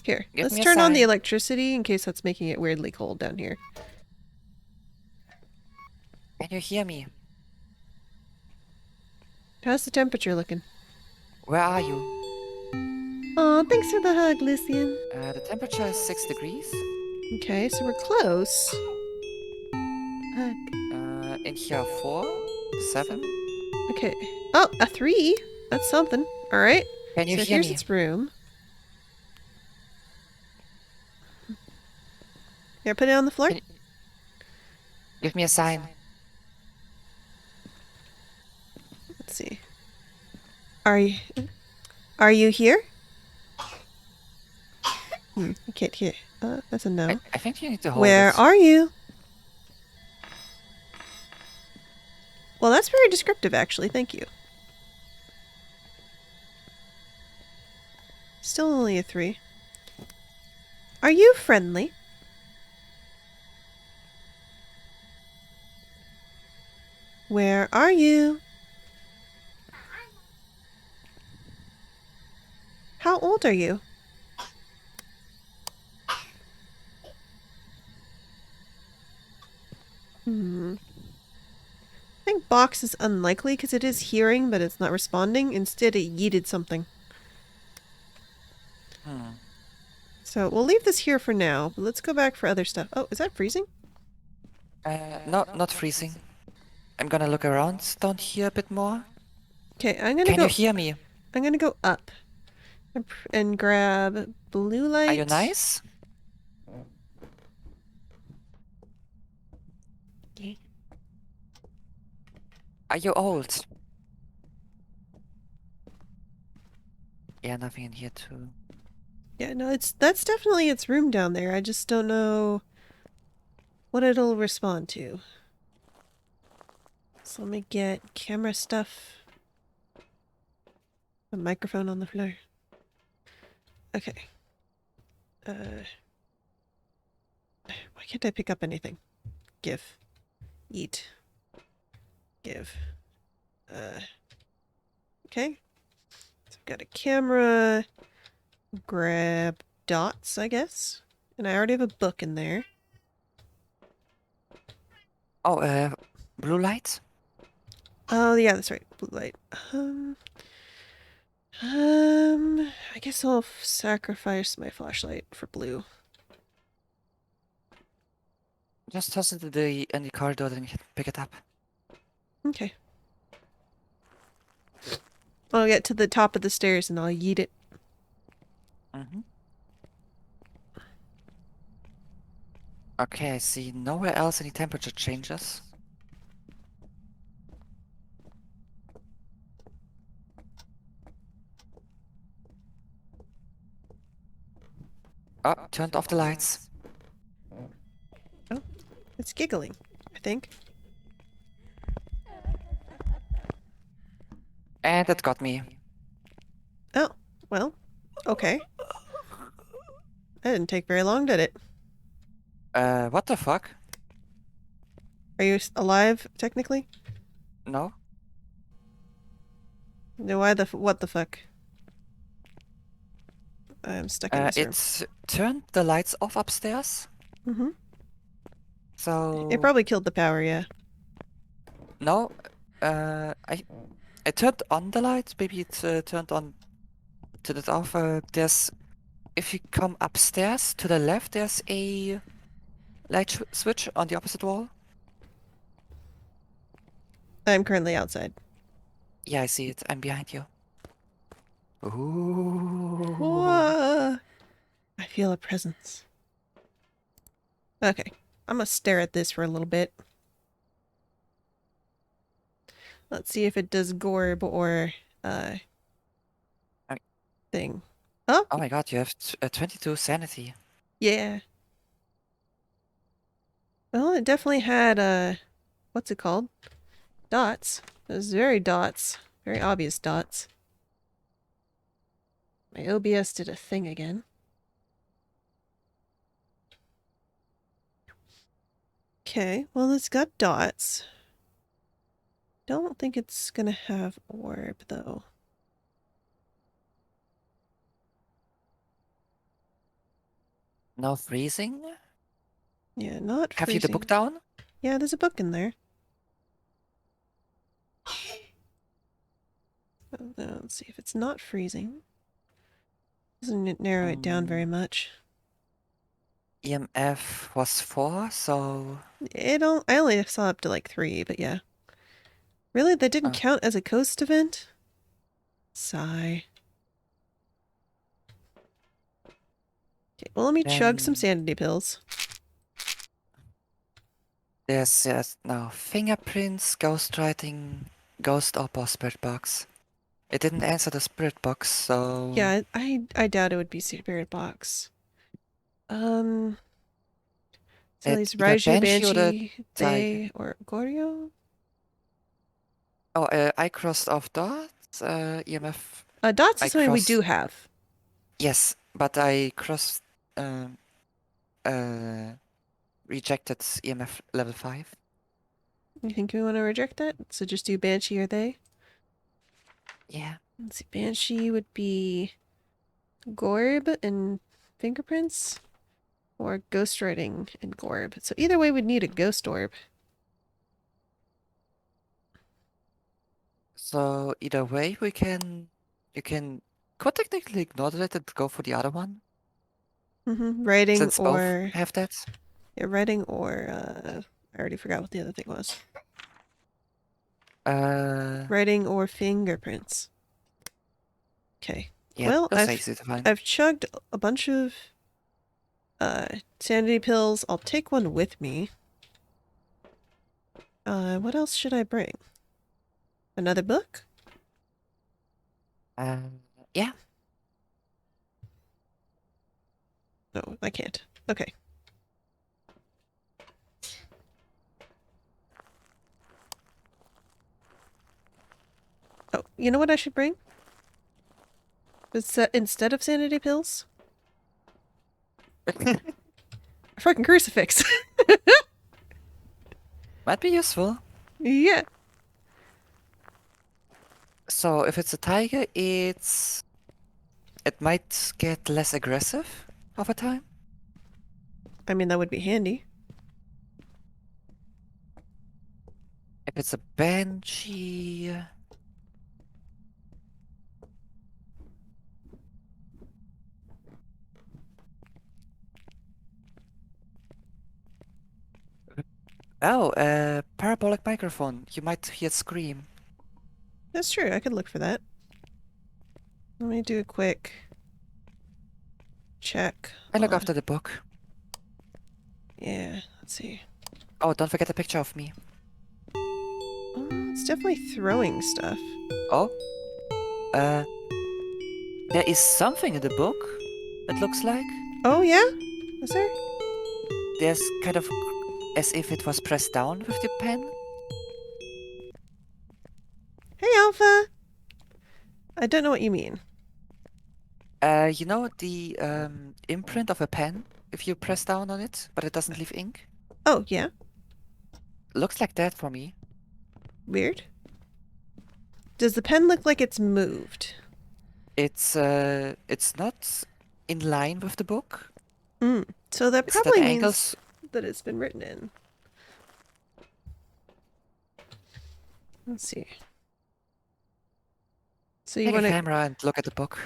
Here, Give let's me a turn on the sign. electricity in case that's making it weirdly cold down here. Can you hear me? How's the temperature looking? Where are you? Aw, thanks for the hug, Lucian. The temperature is 6 degrees. Okay, so we're close. Hug. In here 4, 7. Okay. Oh, a 3? That's something. Alright. Can you So hear here's me? its room. Here, put it on the floor. Can Give me a sign. Let's see. Are you here? I can't hear. That's a no. I think you need to hold Where it. are you? Well, that's very descriptive, actually. Thank you. Still only a 3. Are you friendly? Where are you? How old are you? I think box is unlikely because it is hearing, but it's not responding. Instead, it yeeted something. So we'll leave this here for now, but let's go back for other stuff. Oh, is that freezing? No, not freezing. I'm gonna look around down here a bit more. Okay, I'm gonna Can go. you hear me? I'm gonna go up and grab blue light. Are you nice? Okay. Are you old? Yeah, nothing in here too. Yeah, no, that's definitely its room down there. I just don't know what it'll respond to. So let me get camera stuff. A microphone on the floor. Okay. Why can't I pick up anything? Give. Eat. Give. Okay. So I've got a camera. Grab dots, I guess. And I already have a book in there. Oh, blue light? Oh, yeah, that's right. Blue light. I guess I'll sacrifice my flashlight for blue. Just toss it in the corridor, then you can pick it up. Okay. I'll get to the top of the stairs and I'll yeet it. Mm-hmm. Okay, I see nowhere else any temperature changes. Oh, turned off the lights. It's giggling, I think. And it got me. Oh, well, okay. That didn't take very long, did it? What the fuck? Are you alive, technically? No? No, what the fuck? I'm stuck in this room. It turned the lights off upstairs. Mm-hmm. So It probably killed the power, yeah. no, I turned on the lights. Maybe it turned it off. If you come upstairs to the left, there's a light switch on the opposite wall. I'm currently outside. Yeah, I see it. I'm behind you. Ooh. Whoa! I feel a presence. Okay. I'm gonna stare at this for a little bit. Let's see if it does Gorb or, I- thing. Oh, Oh my god, you have 22 sanity. yeah. Well, it definitely had, what's it called? Dots. It was very dots. Very obvious dots. My OBS did a thing again. Okay, well, it's got dots. Don't think it's gonna have orb, though. No freezing? Yeah, not Have you the book freezing. down? Yeah, there's a book in there. Let's see if it's not freezing. Doesn't it narrow it down very much? EMF was 4, so I only saw up to like 3, but yeah. Really? That didn't Oh. count as a coast event? Sigh. Okay, well, let me chug some Then- sanity pills. there's now fingerprints, ghostwriting, ghost orb or spirit box. It didn't answer the spirit box, so Yeah, I doubt it would be Spirit Box. So it's these either Raiju, Banshee or the Banshee, Tiger. Bay, or Goryo? Oh, I crossed off dots. EMF. Dots I is something we crossed. do have. Yes, but I crossed. Um, rejected EMF level 5. You think we want to reject that? So just do Banshee or they? Yeah. Let's see, Banshee would be Gorb and Fingerprints, or Ghostwriting and Gorb. So either way, we'd need a Ghost Orb. So either way, you could technically ignore that and go for the other one, Writing since both or... have that. Yeah, writing or... I already forgot what the other thing was. Uh, Writing or Fingerprints. Okay. yeah, Well, those are easy to find. I've chugged a bunch of sanity pills. I'll take one with me. What else should I bring? Another book? Yeah. No, I can't. Okay. Oh, you know what I should bring? Instead of sanity pills? A fucking crucifix. Might be useful. Yeah. So if it's a tiger, it might get less aggressive over time. I mean, that would be handy. If it's a banshee, Oh, parabolic microphone. You might hear it scream. That's true. I could look for that. Let me do a quick check. I look on- after the book. Yeah, let's see. Oh, don't forget a picture of me. Oh, it's definitely throwing stuff. Oh, uh, there is something in the book. It looks like Oh, yeah? Is there? there's kind of as if it was pressed down with the pen. Hey, Alpha! I don't know what you mean. You know the imprint of a pen if you press down on it, but it doesn't leave ink. Oh, yeah? Looks like that for me. Weird. Does the pen look like it's moved? It's not in line with the book. So that It's at probably means angles. that it's been written in. Let's see. So you Take a want to... camera and look at the book.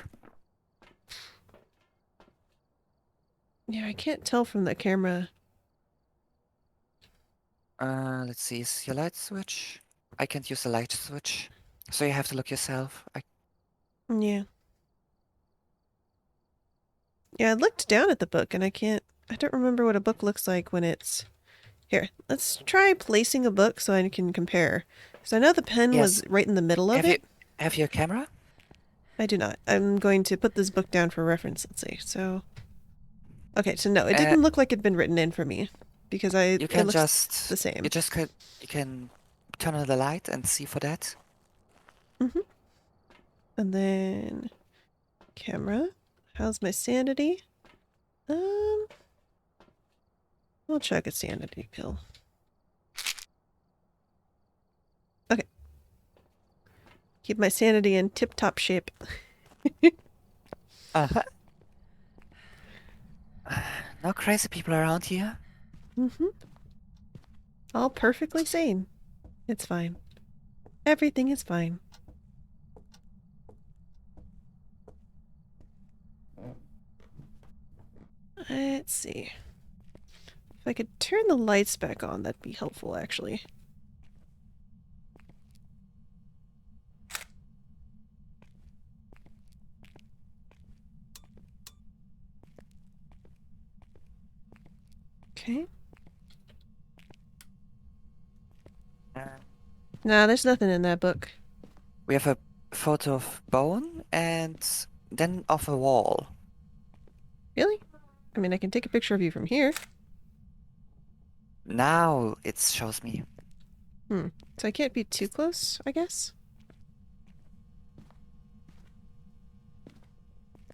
Yeah, I can't tell from the camera. Let's see. Is your light switch? I can't use the light switch, so you have to look yourself. Yeah. Yeah, I looked down at the book and I don't remember what a book looks like when it's... Here, let's try placing a book so I can compare. Because I know the pen was Yes. right in the middle of it. Have you a camera? I do not. I'm going to put this book down for reference. Let's see. So, okay. So no, it didn't look like it'd been written in for me because You it can looks just the same. you can turn on the light and see for that. And then camera. How's my sanity? I'll check a sanity pill. Okay. Keep my sanity in tip-top shape. Uh-huh. No crazy people around here. All perfectly sane. It's fine. Everything is fine. Let's see. If I could turn the lights back on, that'd be helpful, actually. Okay. Nah, there's nothing in that book. We have a photo of bone and then of a wall. Really? I mean, I can take a picture of you from here. Now it shows me. So I can't be too close, I guess?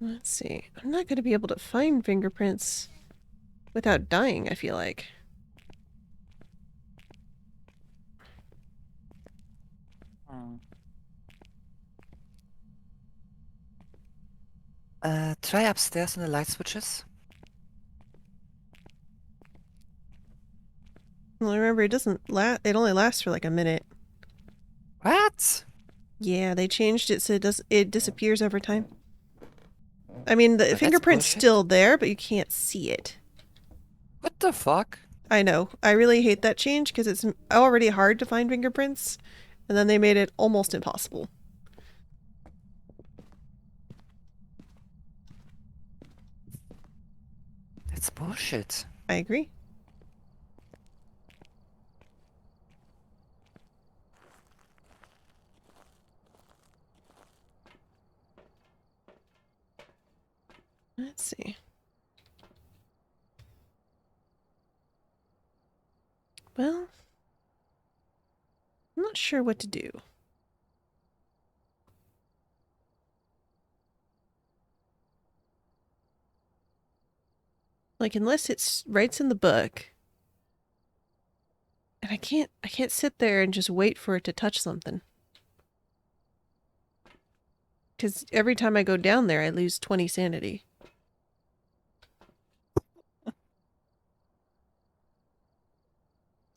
Let's see. I'm not going to be able to find fingerprints without dying, I feel like. Try upstairs on the light switches. Well, remember, it doesn't last. It only lasts for like a minute. What? Yeah, they changed it so it disappears over time. I mean, the That's fingerprint's bullshit. still there, but you can't see it. What the fuck? I know. I really hate that change because it's already hard to find fingerprints, and then they made it almost impossible. That's bullshit. I agree. Let's see. Well, I'm not sure what to do. Like, unless it's writes in the book, and I can't sit there and just wait for it to touch something. Because every time I go down there, I lose 20 sanity.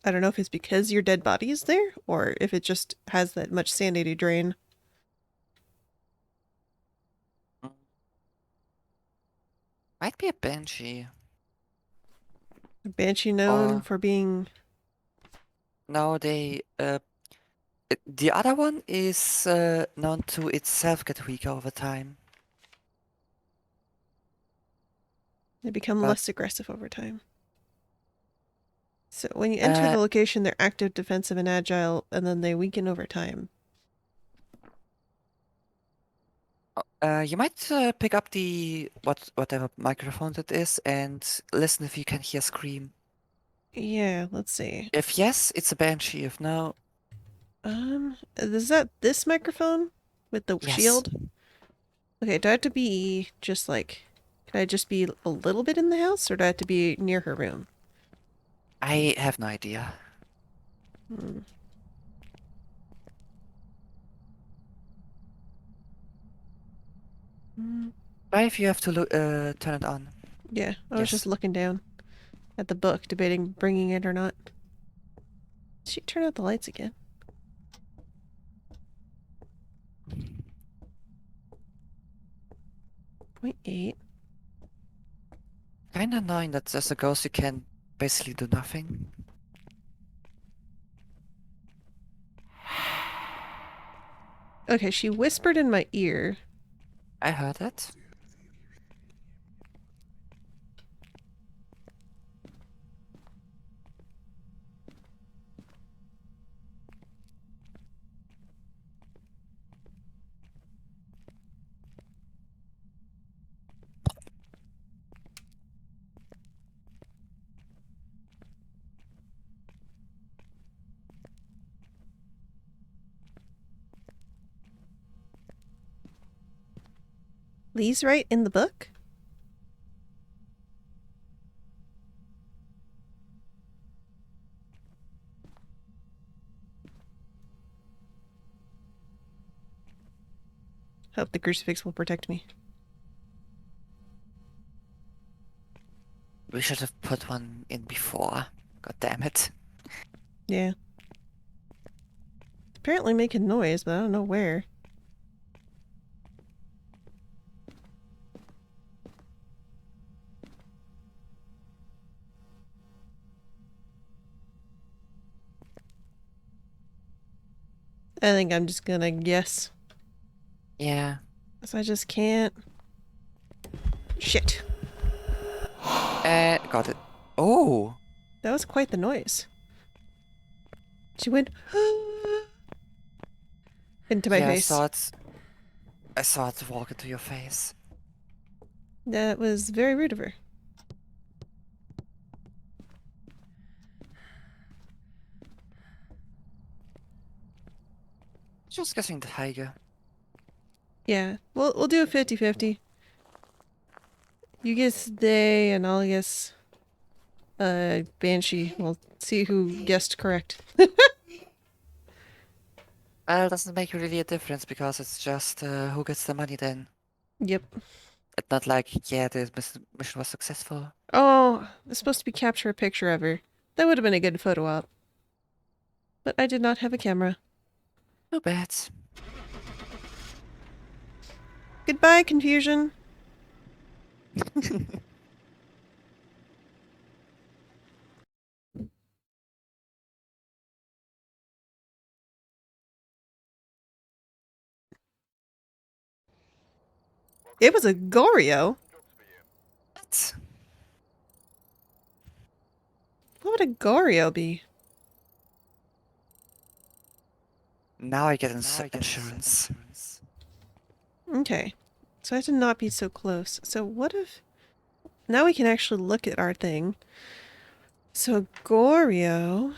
I don't know if it's because your dead body is there, or if it just has that much sanity drain. Might be a banshee. A banshee known Or- for being No, they. The other one is known to itself get weaker over time. They become But- less aggressive over time. So when you enter Uh, the location, they're active, defensive, and agile, and then they weaken over time. You might pick up the whatever microphone it is and listen if you can hear scream. Yeah, let's see. If yes, it's a banshee. If no, Is that this microphone with the yes. shield? Okay, do I have to be just like, can I just be a little bit in the house, or do I have to be near her room? I have no idea. Hmm. Mm, Try if you have to turn it on. yeah, I was Yes. just looking down at the book, debating bringing it or not. Did she turn out the lights again? 0.8. Kinda annoying that as a ghost you can basically do nothing. Okay, she whispered in my ear. I heard it. Lee's right in the book? Hope the crucifix will protect me. We should have put one in before. God damn it. Yeah. It's apparently making noise, but I don't know where. I think I'm just gonna guess. Yeah. 'Cause I just can't. Shit. Got it. Oh! That was quite the noise. She went into my Yeah, face. I saw it walk into your face. That was very rude of her. Just guessing the tiger. Yeah, we'll do a 50-50. You guess they, and I'll guess Banshee. We'll see who guessed correct. Well, it doesn't make really a difference because it's just who gets the money then. Yep. It's not like, yeah, the mission was successful. Oh, it's supposed to be capture a picture of her. That would have been a good photo op. But I did not have a camera. Too bad. Goodbye, confusion. It was a Goryo. What? What would a Goryo be? Now I get insurance. Okay. So I have to not be so close. So what if... Now we can actually look at our thing. So Goryo...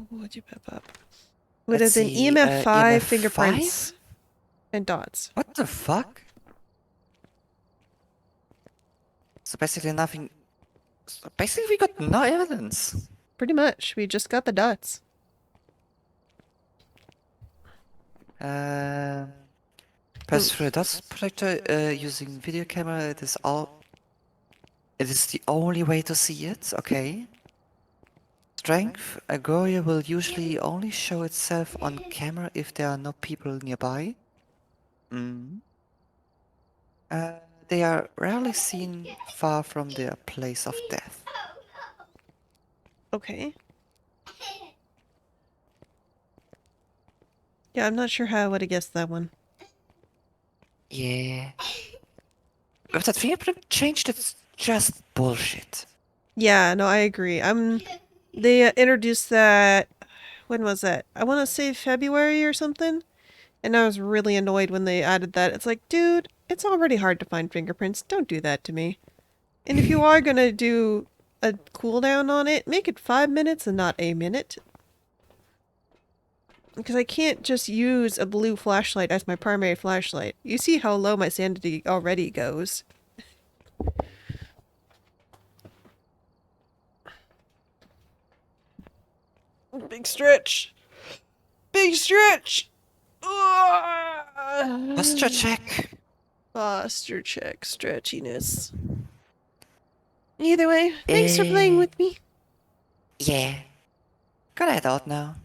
What would you pop up? Would have Let's been see, EMF 5 EMF fingerprints 5? and dots. What the fuck? So basically nothing... So basically we got no evidence. Pretty much. We just got the dots. Pass through a dot projector using video camera. It is all. It is the only way to see it. Okay. Strength. A Goria will usually only show itself on camera if there are no people nearby. Mm. They are rarely seen far from their place of death. Okay. Yeah, I'm not sure how I would have guessed that one. Yeah. With that fingerprint change, that's just bullshit. Yeah, no, I agree. They introduced that. When was that? I want to say February or something. And I was really annoyed when they added that. It's like, dude, it's already hard to find fingerprints. Don't do that to me. And if you are gonna do a cooldown on it, make it 5 minutes and not a minute. Because I can't just use a blue flashlight as my primary flashlight. You see how low my sanity already goes. Big stretch! Big stretch! Posture check. Posture check, stretchiness. Either way, thanks for playing with me. Yeah. Gonna head out now.